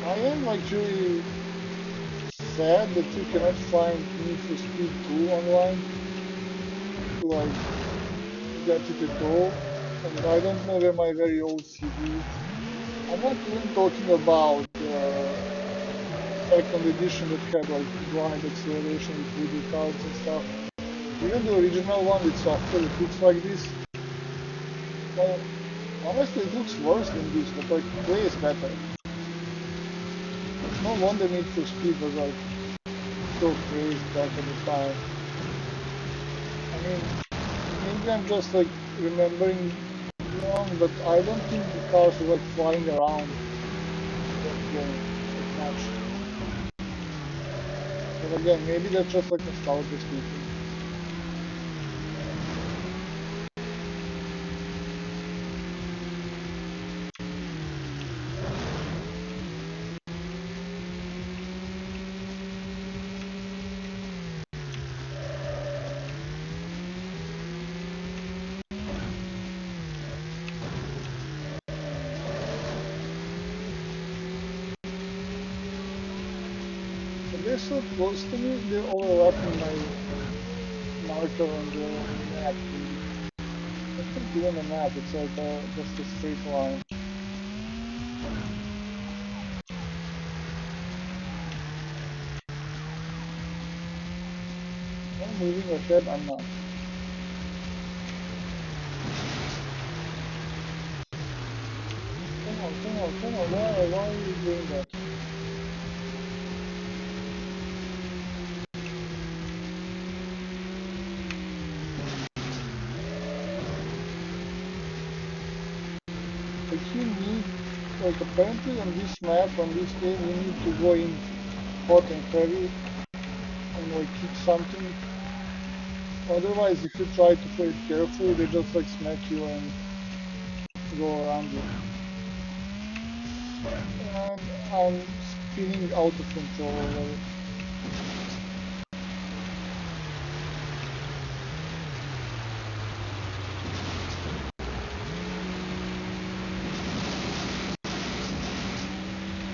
I am like really sad that you cannot find Need for Speed 2 online to like get it at all. And I don't know where my very old CD is. I'm not even talking about the second edition that had like blind acceleration with voodoo cards and stuff. Even the original one with software that looks like this, well, honestly it looks worse than this, but like plays better. It's no wonder Need for Speed was like so praised back at the time. I mean, maybe I'm just like remembering wrong, but I don't think the cars were like flying around that game that much. But again, maybe that's just like nostalgia speaking. They're so close to me, they're overlapping my marker on the map thingy. It's not even a map, it's like just a straight line. I'm moving ahead, I'm not. Come on, why are you doing that? Like you need, like apparently on this map, on this game, you need to go in hot and heavy and like kick something. Otherwise, if you try to play it carefully, they just like smack you and go around you. And I'm spinning out of control already.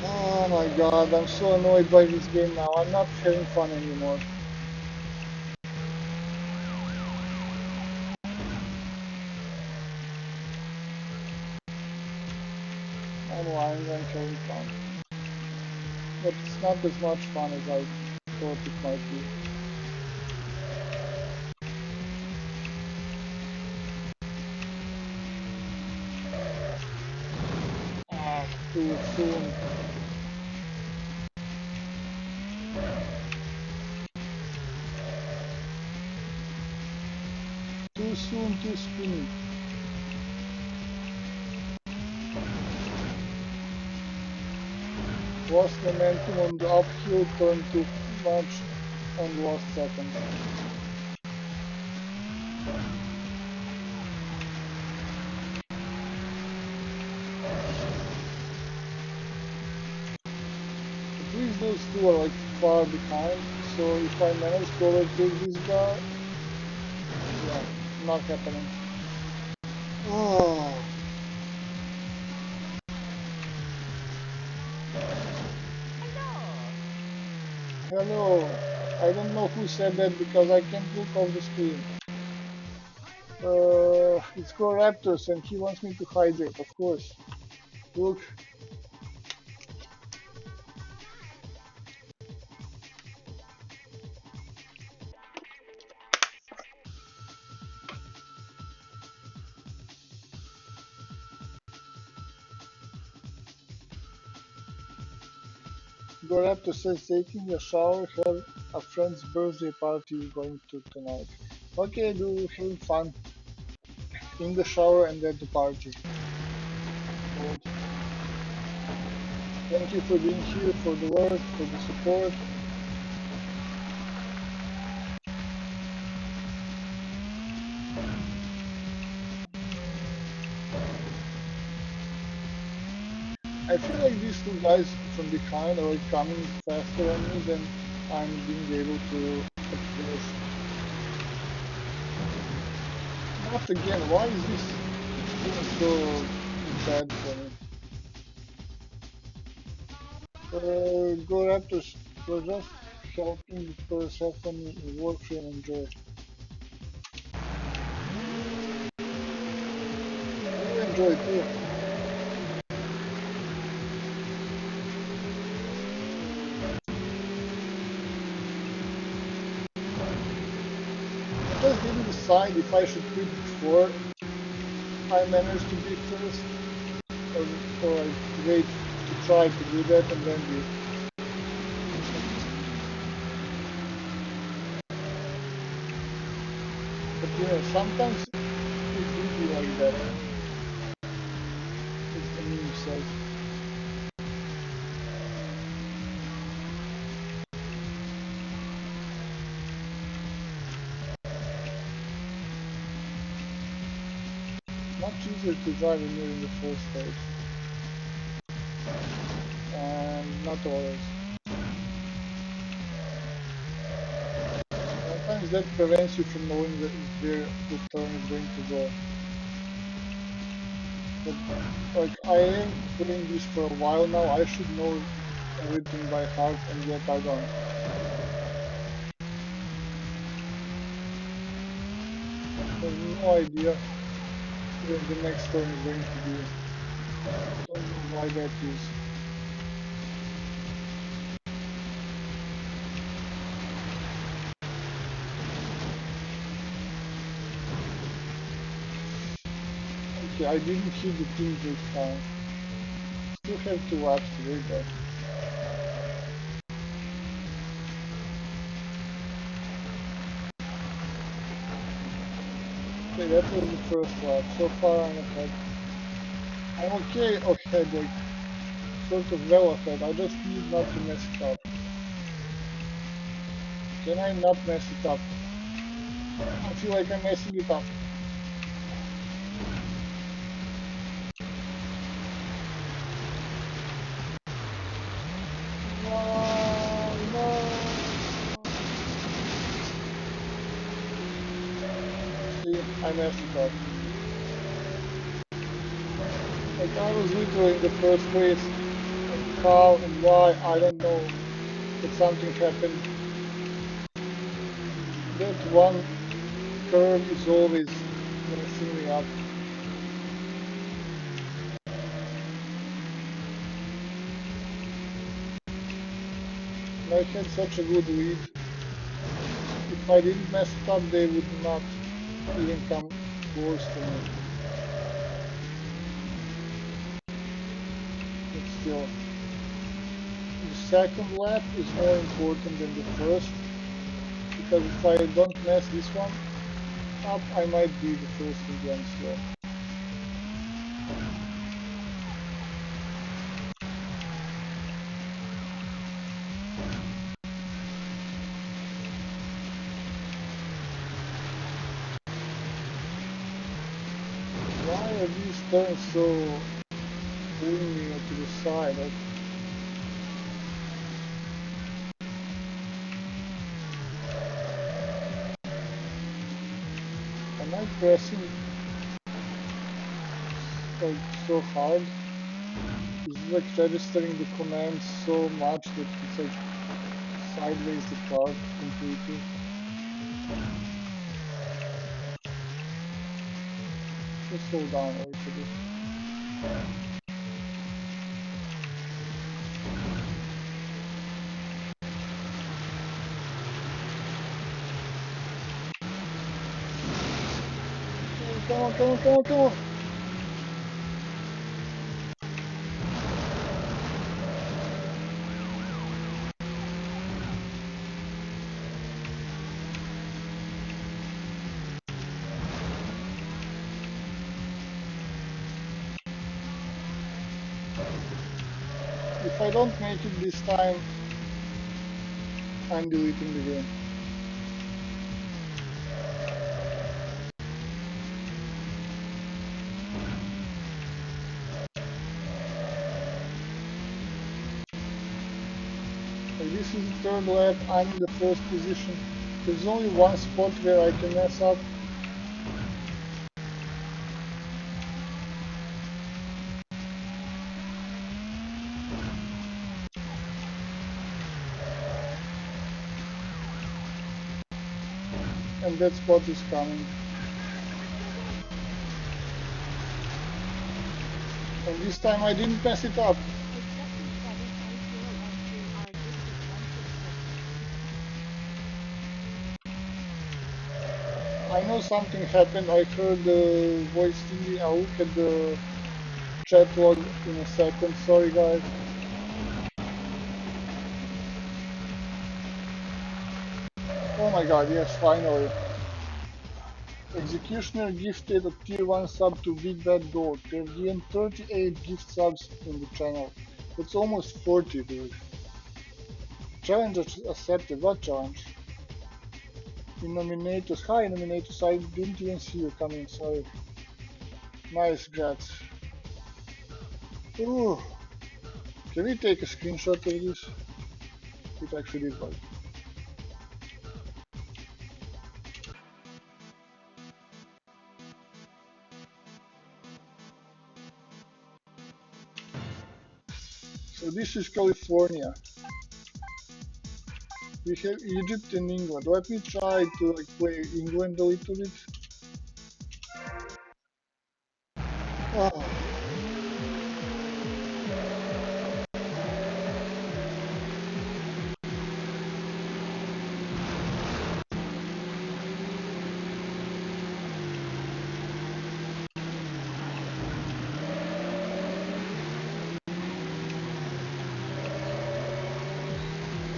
Oh my god, I'm so annoyed by this game now. I'm not having fun anymore. I'm lying, I'm having fun. But it's not as much fun as I thought it might be. Ah, too soon. Too soon, too spinny. Lost momentum on the uphill, turned too much, and lost seconds. At least those two are like far behind, so if I manage to overtake this guy, yeah, not happening. Oh, hello. I don't know who said that because I can't look off the screen. It's called Raptors and he wants me to hydrate, of course. Look, Goraptor says taking a shower, have a friend's birthday party going to tonight. Okay, do having fun in the shower and at the party. Good. Thank you for being here, for the work, for the support. I feel like these two guys from behind are like coming faster on me than I'm being able to approach. Not again, why is this doing so bad for me? Go Raptors, we're just helping Persephone in Warframe and Joy. You enjoy too. I just didn't decide if I should quit before I manage to be first, or I wait to try to do that and then be. But you know, sometimes it do be like that, as the meme says. It's much easier to drive when you're in the first stage, and not always. Sometimes that prevents you from knowing where the turn is going to go. But like I am playing this for a while now, I should know everything by heart, and yet I don't. have no idea when the next turn is going to be. Don't know why that is. Okay, I didn't hit the ping this time. Still have 2 laps to wait though. Okay, that was the first lap. So far I'm ahead. I'm okay ahead, like sort of well ahead. I just need not to mess it up. Can I not mess it up? I feel like I'm messing it up. No, no. See, I messed it up. Like I was literally in the first place. And how and why, I don't know. But something happened. That one curve is always messing me up. And I had such a good lead. If I didn't mess it up, they would not even come close to me. But still, the second lap is more important than the first, because if I don't mess this one up, I might be the first again, so. Why are these turns so pulling me to the side? Like, am I pressing like so hard? Is it like registering the commands so much that it's like sideways the car completely? Just slow down a little bit. Come on, come on, come on, come on! If I don't make it this time, I'm deleting the game. Like this is the third lap, I'm in the first position. There's only one spot where I can mess up. And that spot is coming. And this time I didn't mess it up. I know something happened. I heard the voice thingy. I'll look at the chat log in a second. Sorry, guys. Oh my god, yes, finally. Executioner gifted a tier 1 sub to Big Bad Gold. They've gained 38 gift subs in the channel. That's almost 40, dude. Challenge accepted. What challenge? In nominators. Hi, nominators. I didn't even see you coming. Sorry. Nice, grats. Ooh. Can we take a screenshot of this? It actually did work. So this is California. We have Egypt and England. Let me try to like play England a little bit. Oh.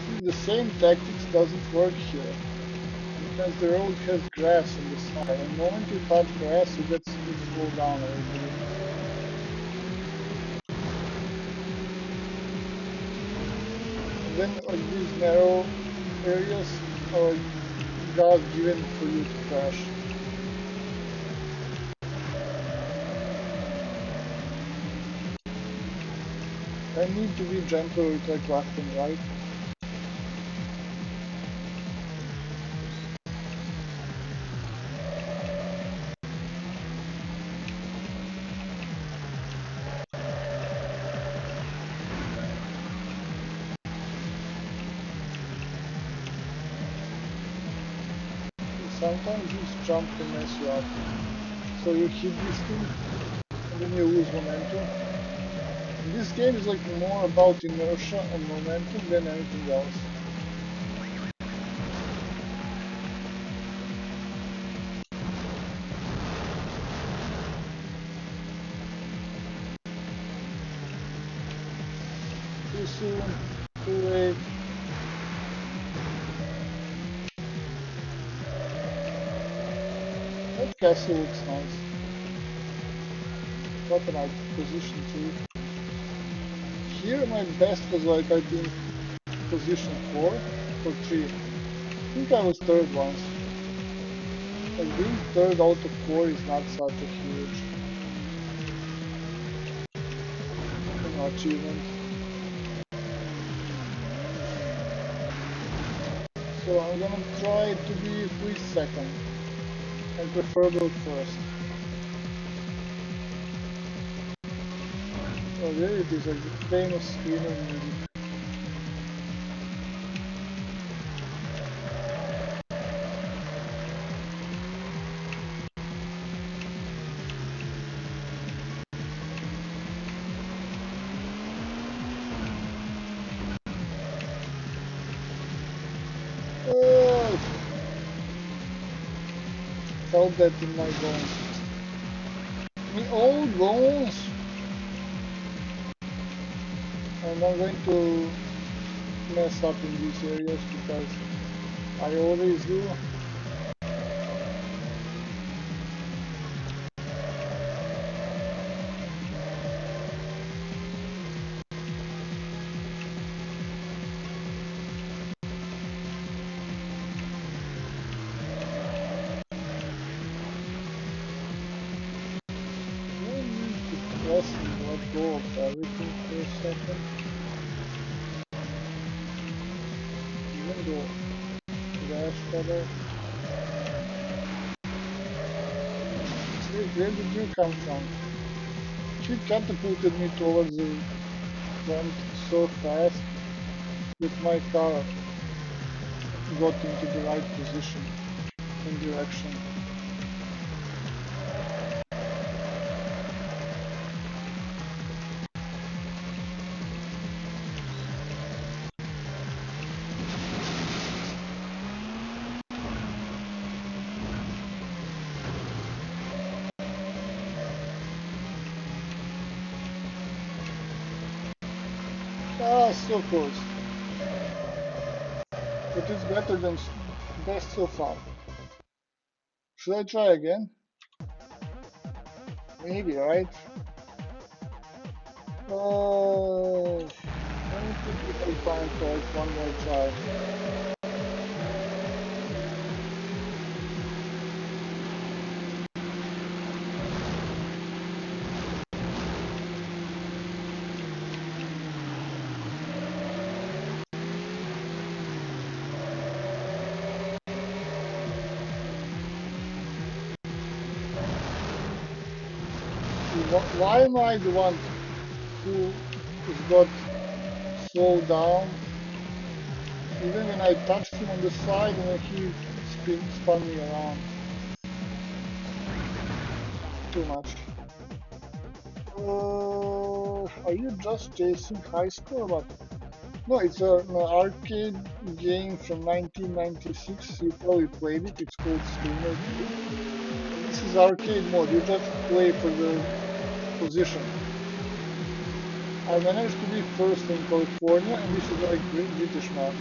See, the same tactics doesn't work here because the road has grass on the side, and the moment you touch grass, you slow down a little bit. And then like these narrow areas are like God given for you to crash. I need to be gentle with like left and right. Sometimes this jump can mess you up. So you hit this thing and then you lose momentum. And this game is like more about inertia and momentum than anything else. Too soon, too late. That castle looks nice. What am I? Position 3. Here my best was like I think position 4 or 3. I think I was third once. Like being third out of 4 is not such a huge achievement. So I'm gonna try to be at least second and preferably first. Oh there it is, like the famous screamer music. Oh, felt that in my bones. My old bones! And I'm going to mess up in these areas because I always do. I need to press and let go of everything for a second. Even though dash pedal. Wait, where did you come from? She catapulted me towards the vent so fast that my car got into the right position and direction. Ah, so close. But it's better than best so far. Should I try again? Maybe, right? Let me think if I find for like one more try. Why am I the one who has got slowed down? Even when I touched him on the side and then he spun me around. Too much. Are you just chasing high score? But no, it's an arcade game from 1996. You probably played it. It's called Spinner 2. This is arcade mode. You just play for the position. I managed to be first in California, and this is like British map.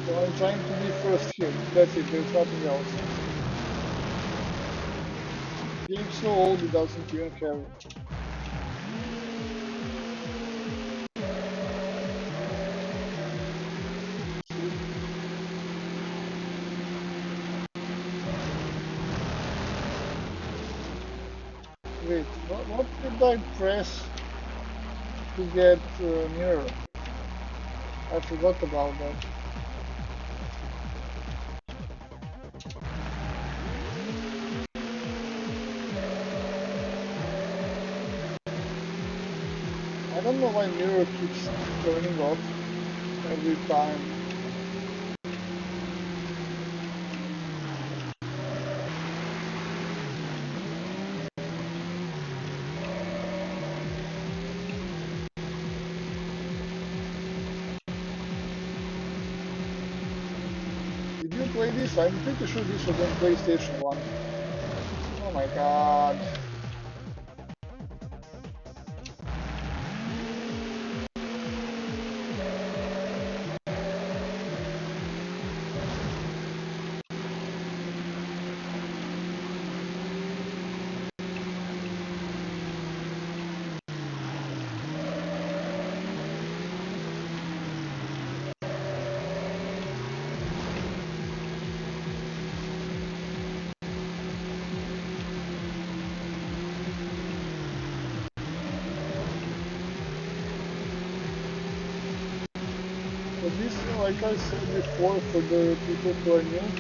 So I'm trying to be first here. That's it. There's nothing else. Game's so old it doesn't even have. Wait, what did I press to get mirror? I forgot about that. I don't know why mirror keeps turning off every time. Did you play this? I'm pretty sure this was on PlayStation 1. Oh my god. But this, like I said before, for the people who are new,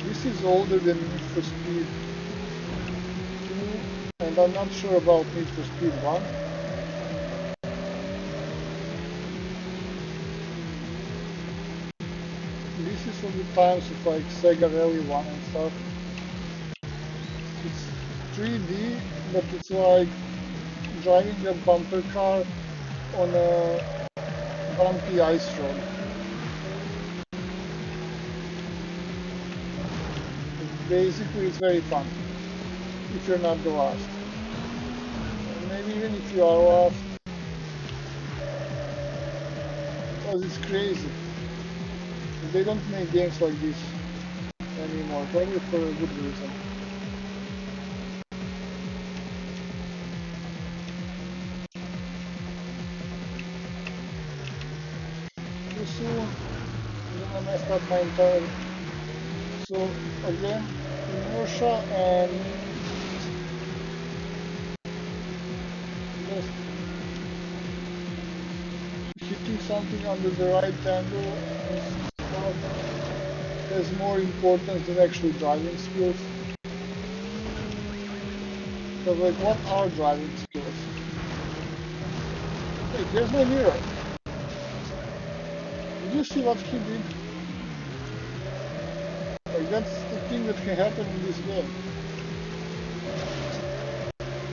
this is older than Need for Speed 2, and I'm not sure about Need for Speed 1. This is from the times of like Sega Rally 1 and stuff. It's 3D, but it's like driving a bumper car on a bumpy ice road. Basically, it's very fun if you're not the last. Maybe even if you are last, because it's crazy. They don't make games like this anymore, probably for a good reason. Too soon, then I messed up my entire. So again, inertia and just hitting something under the right angle and stuff has more importance than actually driving skills. Because like, what are driving skills? Wait, here's my mirror. Did you see what he did? Like, that's the thing that can happen in this game.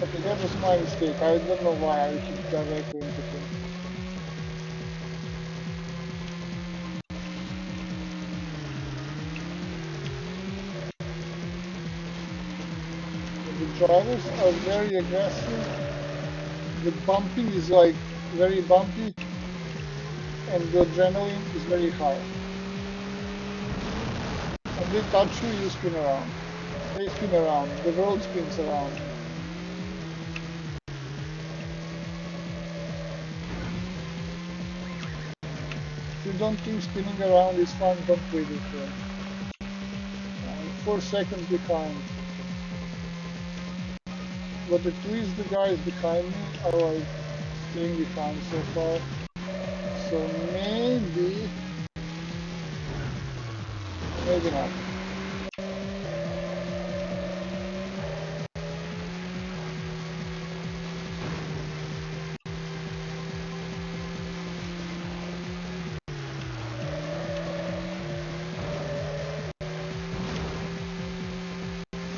Okay, that was my mistake. I don't know why I hit directly into him. The drivers are very aggressive. The bumping is like very bumpy, and the adrenaline is very high. And they touch you, you spin around. They spin around. The road spins around. If you don't think spinning around is fun, don't play this game. I'm 4 seconds behind. But at least the guys behind me are like staying behind so far. So maybe not.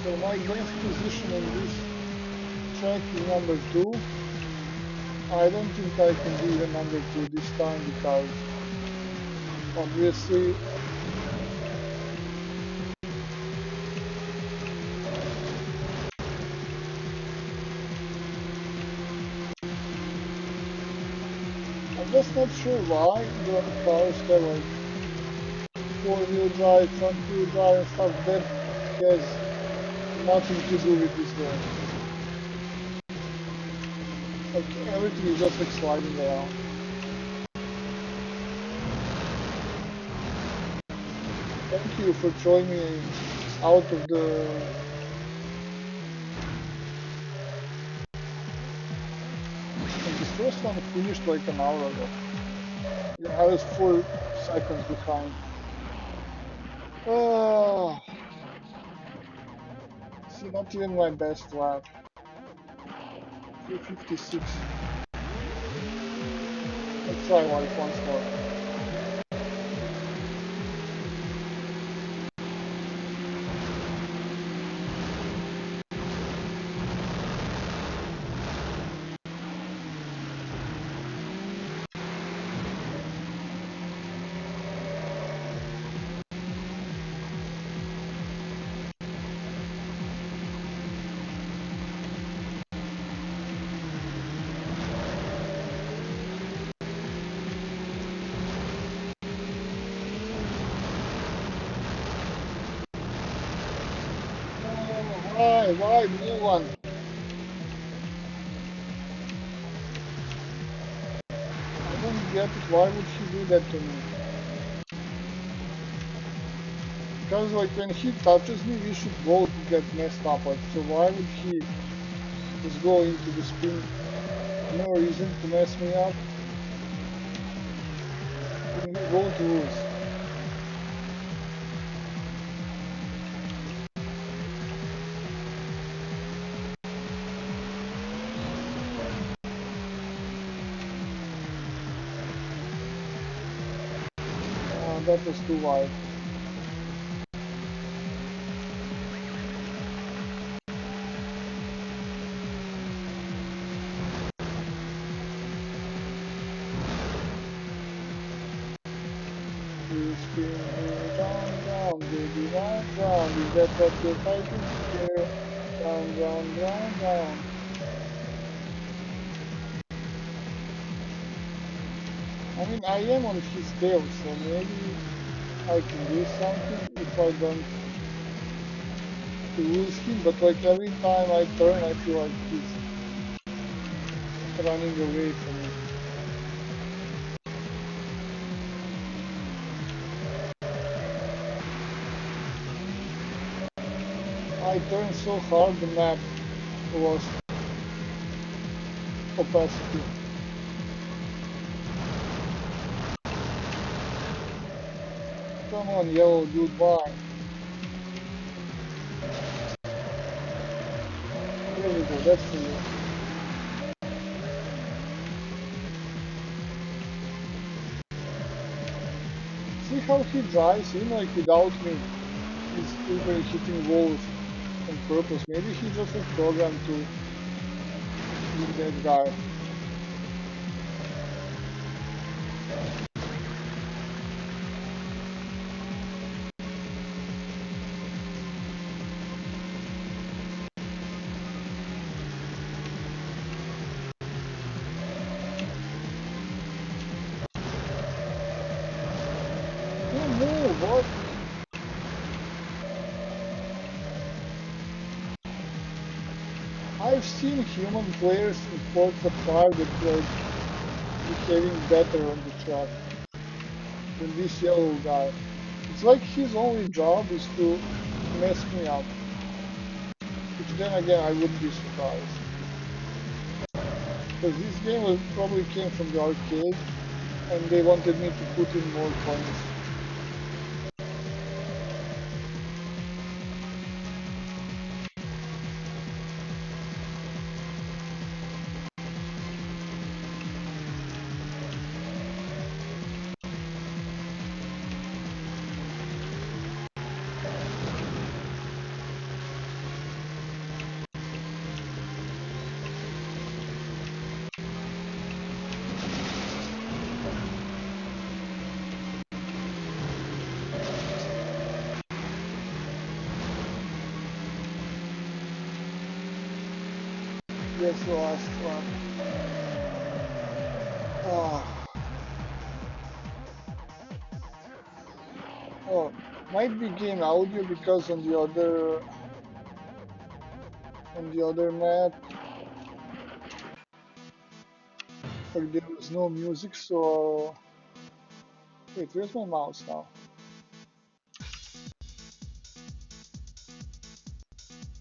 So So my best position in this track is number 2. I don't think I can be even number 2 this time because obviously I'm just not sure why the cars have like 4-wheel drive, front-wheel drive and stuff. That has nothing to do with this game. Like everything is just like sliding around. Thank you for throwing me out of the. Like this first one finished like an hour ago. Yeah, I was 4 seconds behind. Ah, see, not even my best lap. 356. Let's try like once more. Why new one? I don't get it. Why would he do that to me? Because like when he touches me, we should both get messed up. Like, so why would he just go into the spin? No reason to mess me up. Then we won't lose. That was too wide. You spin me round, round, baby, round, round. Is that what you're fighting to do? Round, round, round, round. I mean, I am on his tail, so maybe I can do something if I don't lose him. But like every time I turn, I feel like he's running away from me. I turned so hard the map lost opacity. Come on, yellow, goodbye. There we go, that's for you. See how he drives in like without me. He's literally hitting walls on purpose. Maybe he just like programmed to be that guy. No, move, what? I've seen human players in Forza 5 that like behaving better on the track than this yellow guy. It's like his only job is to mess me up. Which then again I wouldn't be surprised. Because this game probably came from the arcade and they wanted me to put in more coins. Yes, last one. Ah, oh, might be game audio because on the other map, like there was no music. So wait, where's my mouse now?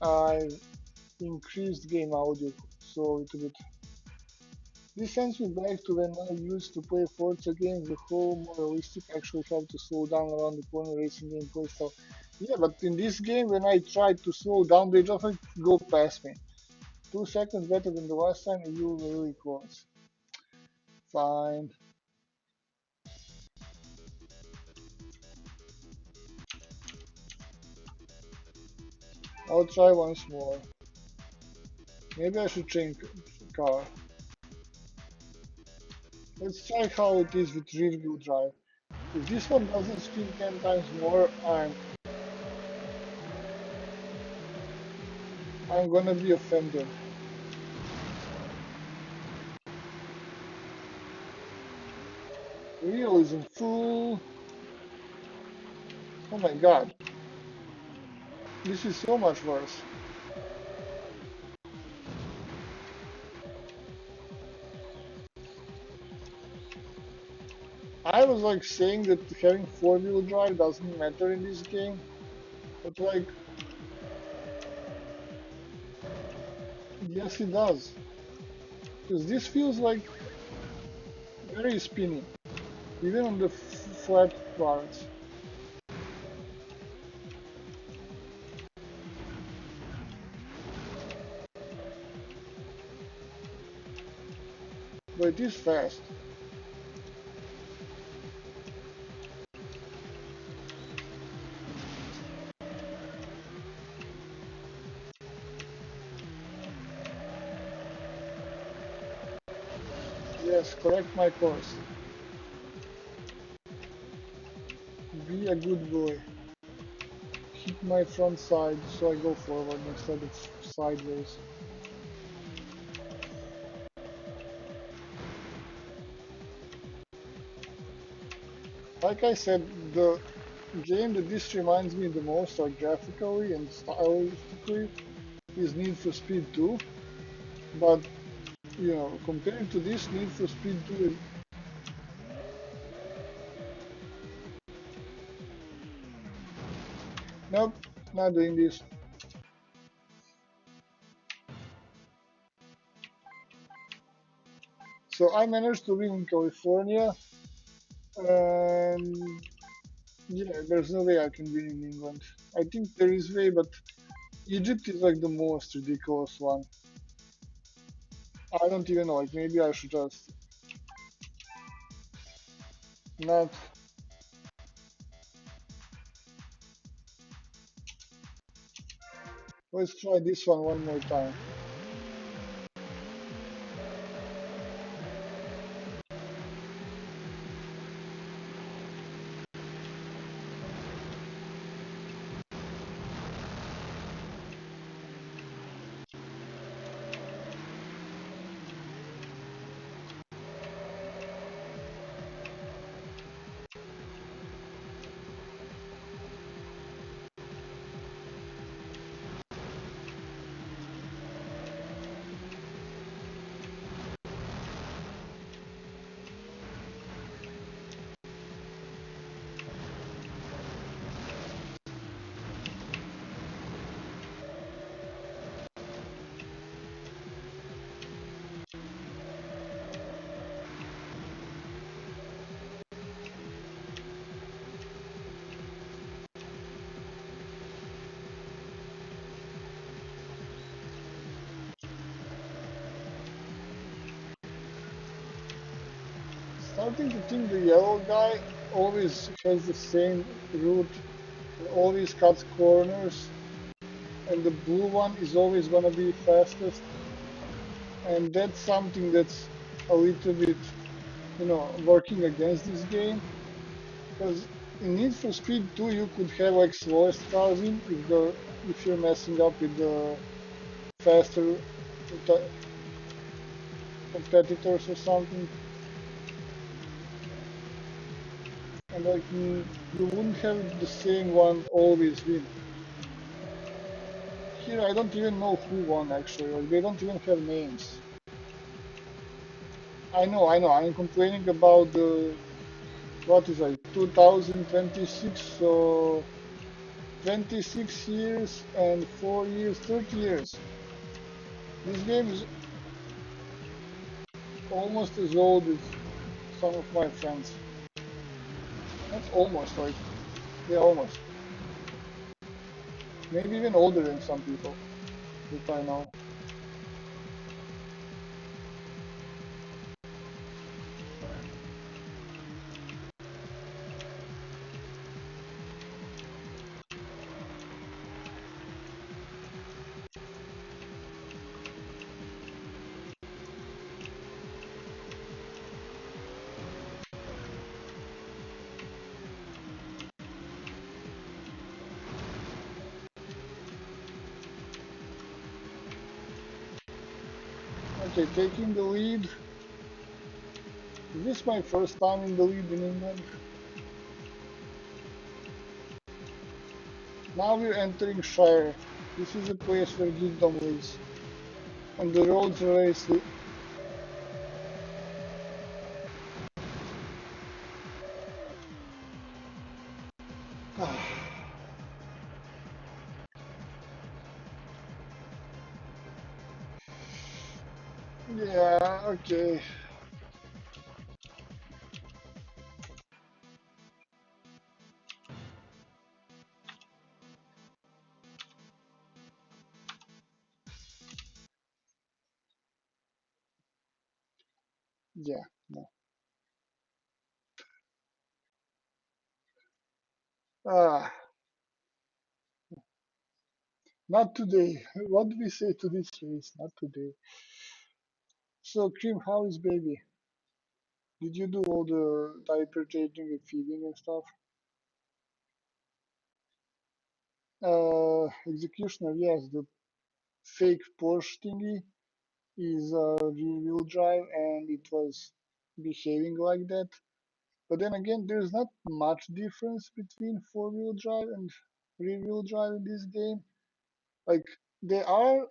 I increased game audio so a little bit. This sends me back to when I used to play Forza games, the whole more realistic actually have to slow down around the corner racing gameplay style. Yeah, but in this game when I tried to slow down, they just like go past me. 2 seconds better than the last time, and you were really close. Fine. I'll try once more. Maybe I should change car. Let's try how it is with rear wheel drive. If this one doesn't spin 10 times more, I'm gonna be offended. Realism full. Oh my god, this is so much worse. I was like saying that having four-wheel drive doesn't matter in this game, but like, yes it does. Because this feels like very spinny, even on the flat parts. But it is fast. Yes, correct my course. Be a good boy. Hit my front side so I go forward instead of sideways. Like I said, the game that this reminds me the most, like graphically and stylistically, is Need for Speed 2. But, you know, compared to this, Need for Speed 2 is... Nope, not doing this. So I managed to win in California, and yeah, there's no way I can win in England. I think there is way, but Egypt is like the most ridiculous one. I don't even know, like maybe I should just not... Let's try this one more time. Starting to think the yellow guy always has the same route and always cuts corners, and the blue one is always gonna be fastest, and that's something that's a little bit, you know, working against this game. Because in Need for Speed 2, you could have like slowest car win if you're messing up with the faster. competitors or something, and like you wouldn't have the same one always win. Here I don't even know who won actually. Like they don't even have names. I know. I'm complaining about the what is like 2026, so 26 years and 4 years, 30 years. This game is almost as old as some of my friends. That's almost like, yeah, almost. Maybe even older than some people that I know. Okay, taking the lead. Is this my first time in the lead in England? Now we're entering Shire. This is a place where geekdom lives. And the roads are very sli- Yeah, okay. Yeah, no. Ah, not today. What do we say to this race? Not today. So, Cream, how is baby? Did you do all the diaper changing and feeding and stuff? Executioner, yes, the fake Porsche thingy is rear-wheel drive and it was behaving like that. But then again, there's not much difference between four-wheel drive and rear-wheel drive in this game. Like, they are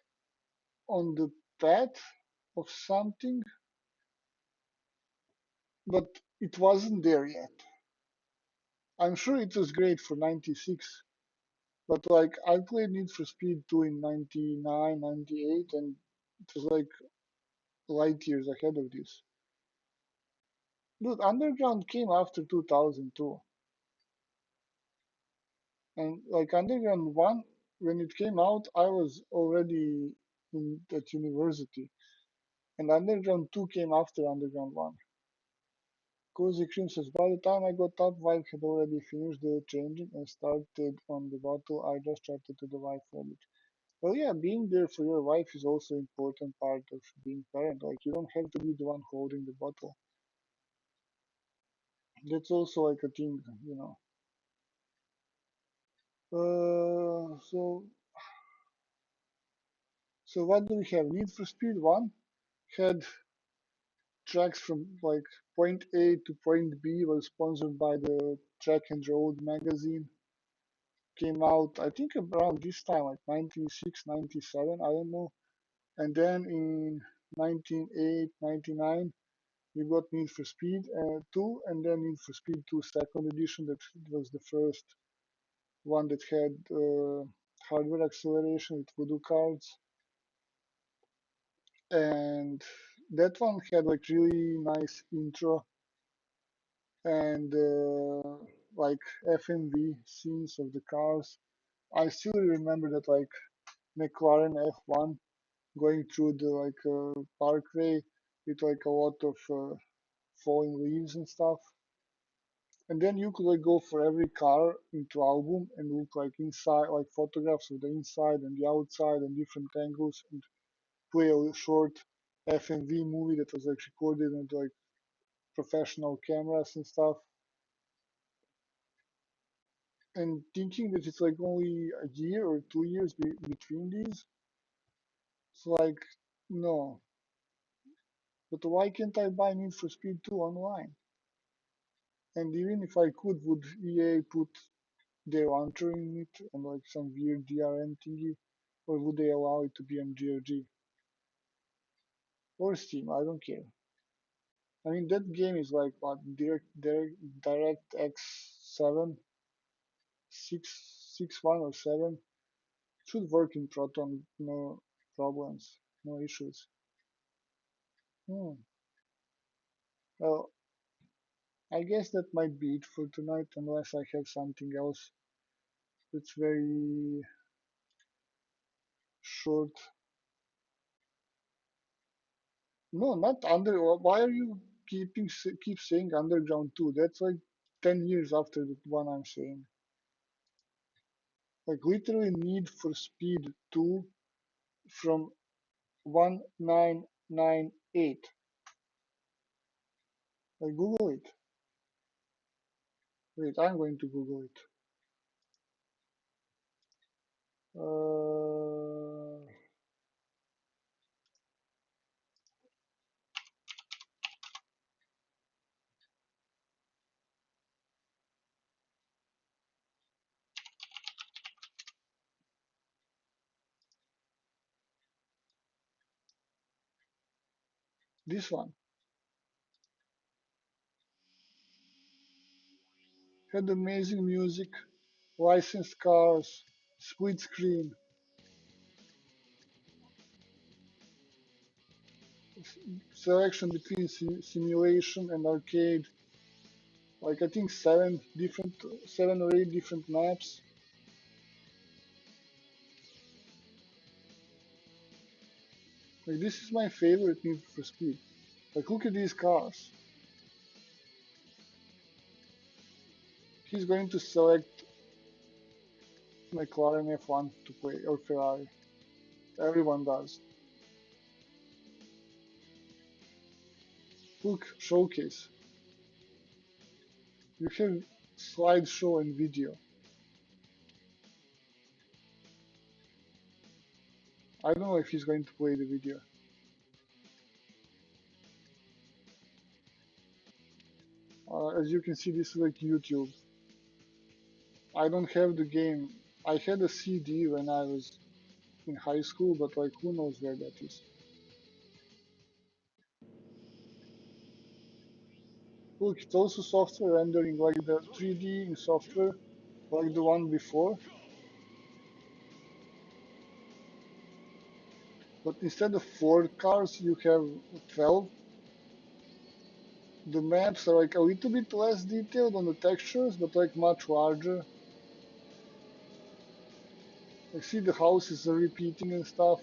on the path of something, but it wasn't there yet. I'm sure it was great for 96, but like I played Need for Speed 2 in 99, 98, and it was like light years ahead of this. Dude, Underground came after 2002, and like Underground 1, when it came out, I was already in at university, and Underground 2 came after Underground 1. Cozy Cream says, by the time I got up, wife had already finished the changing and started on the bottle. I just chatted to the wife for it. Well, yeah, being there for your wife is also important part of being parent. Like, you don't have to be the one holding the bottle. That's also like a thing, you know. So what do we have? Need for Speed 1 had tracks from like point A to point B, was sponsored by the Track and Road magazine. Came out, I think, around this time, like 96, 97, I don't know. And then in 1998, 99, we got Need for Speed 2, and then Need for Speed 2 second edition. That was the first one that had hardware acceleration with voodoo cards. And that one had like really nice intro and like FMV scenes of the cars. I still remember that like McLaren F1 going through the like parkway with like a lot of falling leaves and stuff. And then you could like go for every car into album and look like inside, like photographs of the inside and the outside and different angles and play a short FMV movie that was like recorded with like professional cameras and stuff. And thinking that it's like only a year or 2 years between these, it's like no. But why can't I buy Need for Speed 2 online? And even if I could, would EA put their launcher in it and like some weird DRM thingy? Or would they allow it to be on GOG? Or Steam, I don't care. I mean, that game is like what, DirectX 7, 6.1 or 7. Should work in Proton, no problems, no issues. Hmm. Well, I guess that might be it for tonight, unless I have something else that's very short. No, not under. Why are you keep saying Underground 2? That's like 10 years after the one I'm saying. Like literally Need for Speed 2 from 1998. Like Google it. Wait, I'm going to Google it. This one had amazing music, licensed cars, split screen, selection between simulation and arcade. Like I think 7 or 8 different maps. Like this is my favorite Need for Speed. Like look at these cars. He's going to select McLaren F1 to play or Ferrari. Everyone does. Look, showcase. You have slideshow and video. I don't know if he's going to play the video. As you can see, this is like YouTube. I don't have the game. I had a CD when I was in high school, but like who knows where that is. Look, it's also software rendering, like the 3D in software, like the one before. But instead of 4 cars, you have 12. The maps are like a little bit less detailed on the textures, but like much larger. I see the houses are repeating and stuff.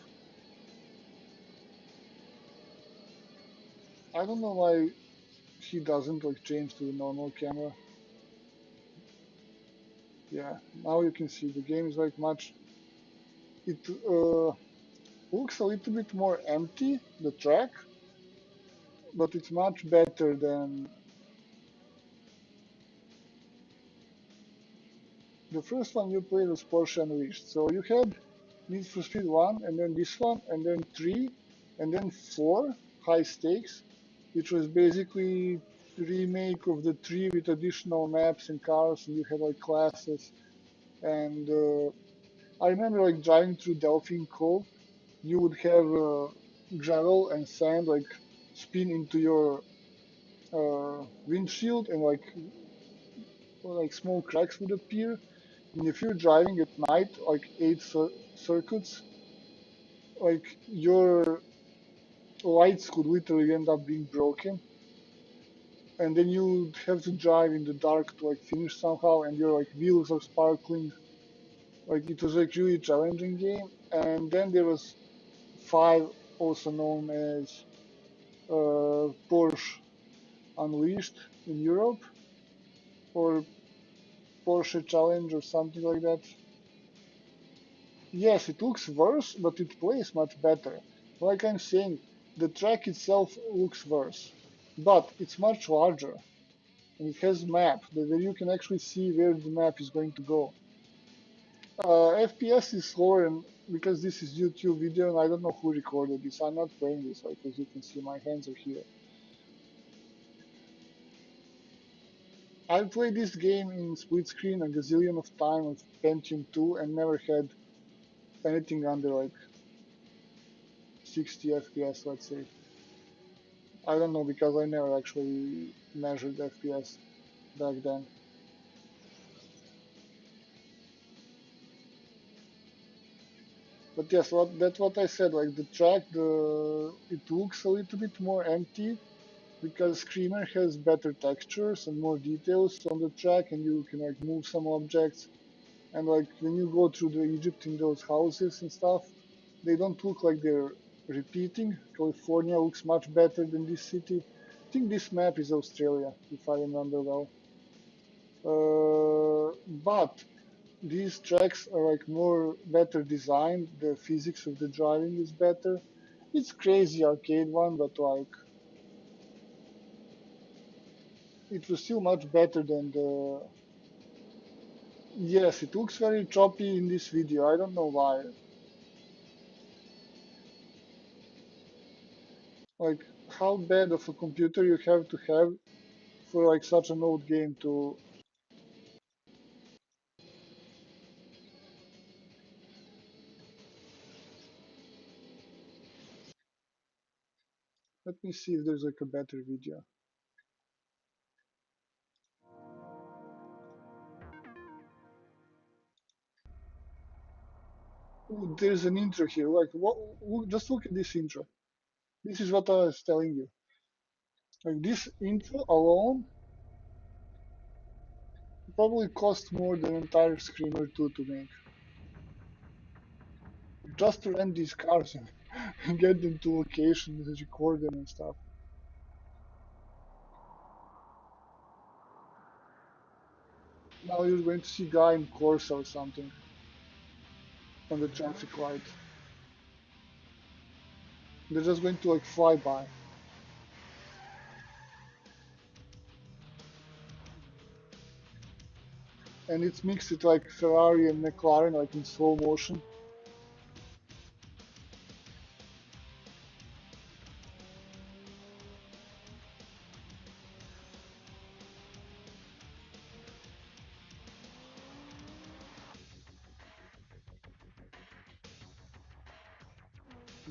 I don't know why he doesn't like change to the normal camera. Yeah, now you can see the game is like much. It looks a little bit more empty, the track, but it's much better than the first one you played was Porsche Unleashed. So you had Need for Speed 1, and then this one, and then 3, and then 4, High Stakes, which was basically remake of the 3 with additional maps and cars, and you had like classes. And I remember like driving through Delphine Cove, you would have gravel and sand like spin into your windshield, and like small cracks would appear. And if you're driving at night, like 8 circuits, like your lights could literally end up being broken. And then you'd have to drive in the dark to like finish somehow, and your like wheels are sparkling. Like it was like really challenging game. And then there was 5, also known as Porsche Unleashed in Europe, or Porsche Challenge or something like that. Yes, it looks worse, but it plays much better. Like I'm saying, the track itself looks worse, but it's much larger and it has map where you can actually see where the map is going to go. FPS is slower and because this is YouTube video and I don't know who recorded this. I'm not playing this, like as you can see, my hands are here. I've played this game in split screen a gazillion of time with Pentium 2 and never had anything under like 60 FPS, let's say. I don't know because I never actually measured FPS back then. But yes, that's what I said. Like the track, it looks a little bit more empty because Screamer has better textures and more details on the track, and you can like move some objects. And like when you go through the Egypt in those houses and stuff, they don't look like they're repeating. California looks much better than this city. I think this map is Australia, if I remember well. But these tracks are like more better designed. The physics of the driving is better. It's crazy arcade one, but like it was still much better than the. Yes, it looks very choppy in this video. I don't know why. Like how bad of a computer you have to have for like such an old game to. Let me see if there's like a better video. Ooh, there's an intro here. Like what? Just look at this intro. This is what I was telling you. Like this intro alone probably cost more than entire Screamer 2 to make. Just to rent these cars and get them to locations, record them and stuff. Now you're going to see a guy in Corsa or something on the traffic light. They're just going to like fly by. And it's mixed with like Ferrari and McLaren like in slow motion.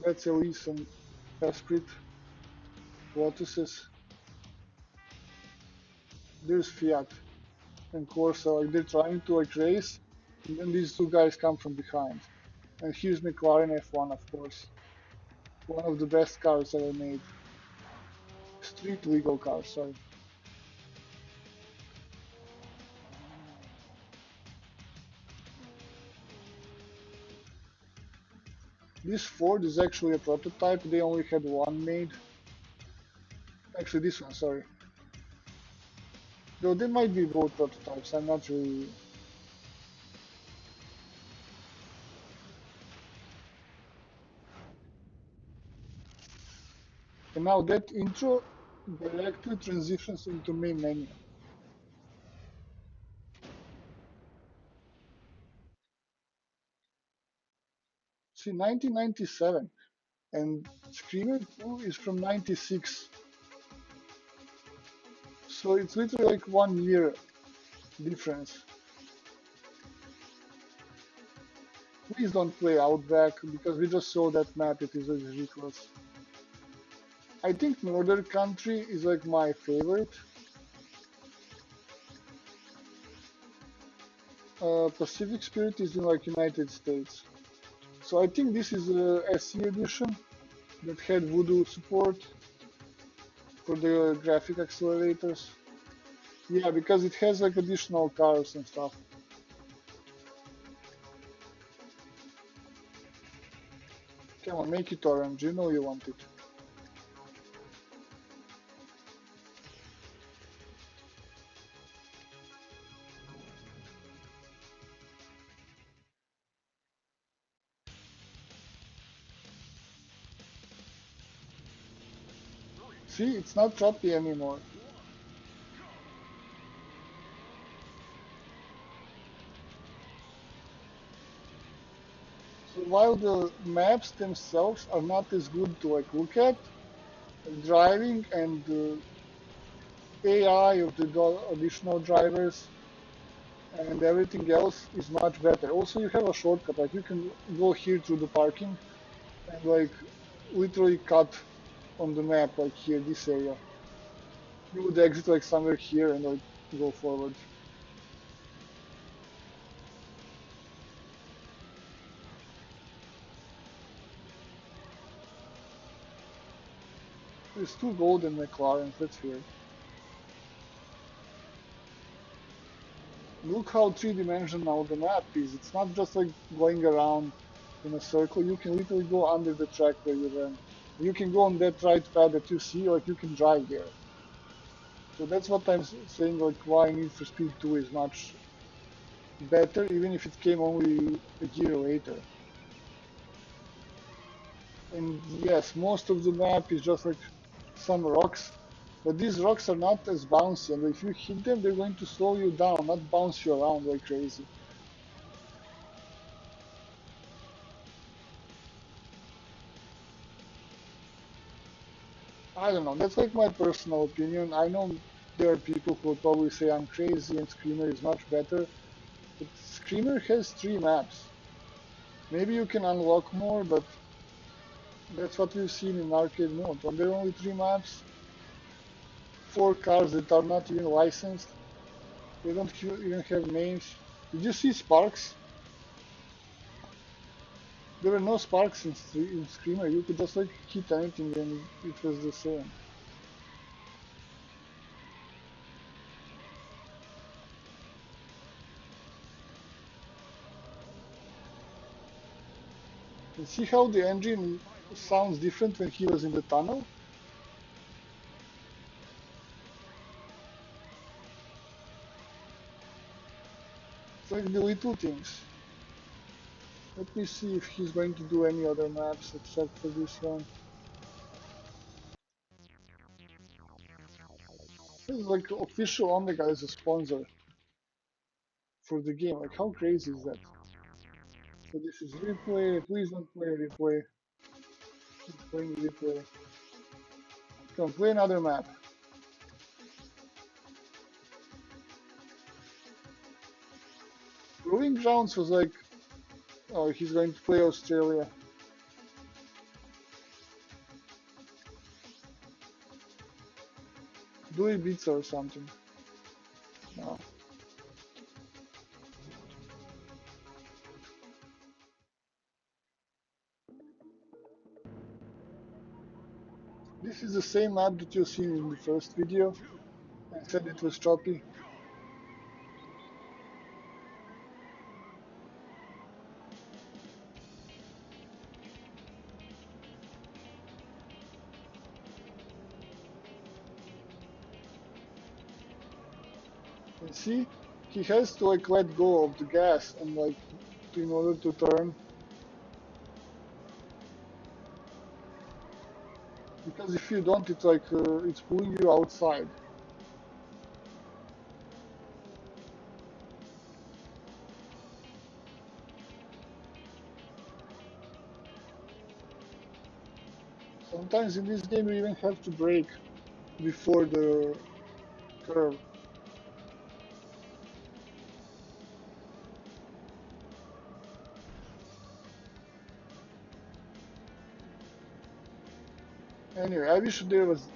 That's Elise and Esprit, Lotuses. There's Fiat and Corsa, like they're trying to like race, and then these two guys come from behind. And here's McLaren F1, of course, one of the best cars ever made. Street legal cars, sorry. This Ford is actually a prototype. They only had one made. Actually, this one, sorry. Though they might be both prototypes. I'm not really. And now that intro directly transitions into main menu. See, 1997, and Screamer 2 is from 96. So it's literally like 1 year difference. Please don't play Outback because we just saw that map. It is ridiculous. I think Northern Country is like my favorite. Pacific Spirit is in like United States. So I think this is a SE edition that had Voodoo support for the graphic accelerators. Yeah, because it has like additional cars and stuff. Come on, make it orange. You know you want it. See, it's not choppy anymore. So while the maps themselves are not as good to like look at, driving and the AI of the additional drivers and everything else is much better. Also, you have a shortcut, like you can go here through the parking and like literally cut on the map, like here, this area. You would exit like somewhere here and like go forward. There's two golden McLarens, that's weird. Look how three-dimensional the map is. It's not just like going around in a circle. You can literally go under the track where you ran. You can go on that right pad that you see, like you can drive there. So that's what I'm saying, like why Need for Speed 2 is much better, even if it came only a year later. And yes, most of the map is just like some rocks, but these rocks are not as bouncy, and if you hit them, they're going to slow you down, not bounce you around like crazy. I don't know, that's like my personal opinion. I know there are people who will probably say I'm crazy and Screamer is much better, but Screamer has three maps. Maybe you can unlock more, but that's what we've seen in arcade mode. When there are only three maps, four cars that are not even licensed, they don't even have names. Did you see Sparks? There were no sparks in Screamer. You could just like hit anything and it was the same. And see how the engine sounds different when he was in the tunnel? It's like the little things. Let me see if he's going to do any other maps except for this one. This is like official Omega as a sponsor for the game. Like how crazy is that? So this is replay. Please don't play replay. Keep playing replay. Come on, play another map. Proving Grounds was like, oh, he's going to play Australia. Do Ibiza or something. No. This is the same map that you've seen in the first video. I said it was choppy. And see, he has to like let go of the gas and like in order to turn. Because if you don't, it's like it's pulling you outside. Sometimes in this game you even have to brake before the curve. Anyway, I wish there was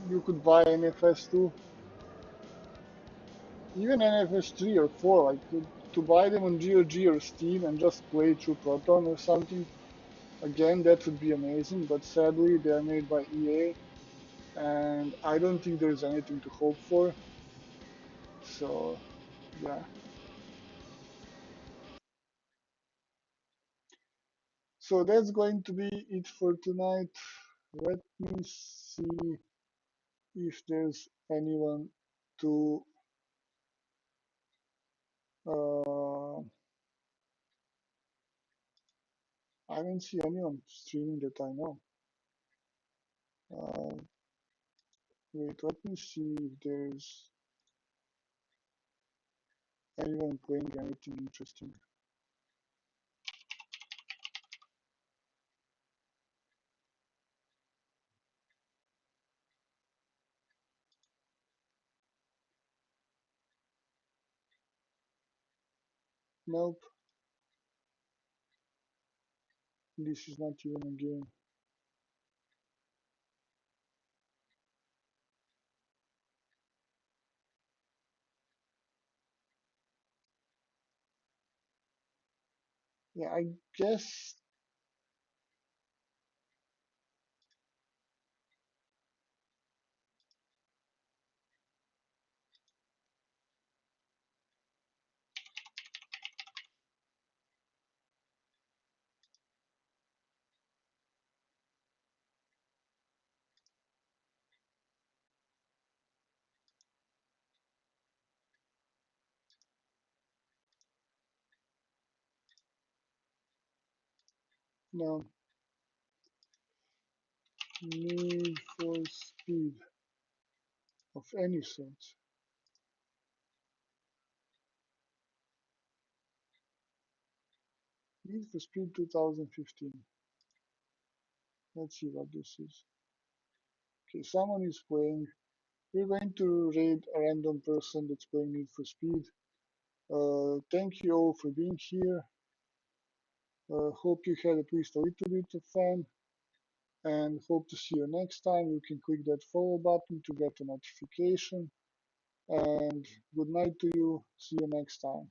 you could buy NFS2, even NFS3 or 4, like to buy them on GOG or Steam and just play through Proton or something. Again, that would be amazing, but sadly they are made by EA and I don't think there's anything to hope for. So, yeah. So that's going to be it for tonight. Let me see if there's anyone to. Uh, I don't see anyone streaming that I know. Uh, Wait, let me see if there's anyone playing anything interesting. Nope, this is not even a game. Yeah, I guess no. Need for Speed of any sort. Need for Speed 2015. Let's see what this is. Okay, someone is playing. We're going to raid a random person that's playing Need for Speed. Thank you all for being here. Hope you had at least a little bit of fun and hope to see you next time. You can click that follow button to get a notification. And good night to you. See you next time.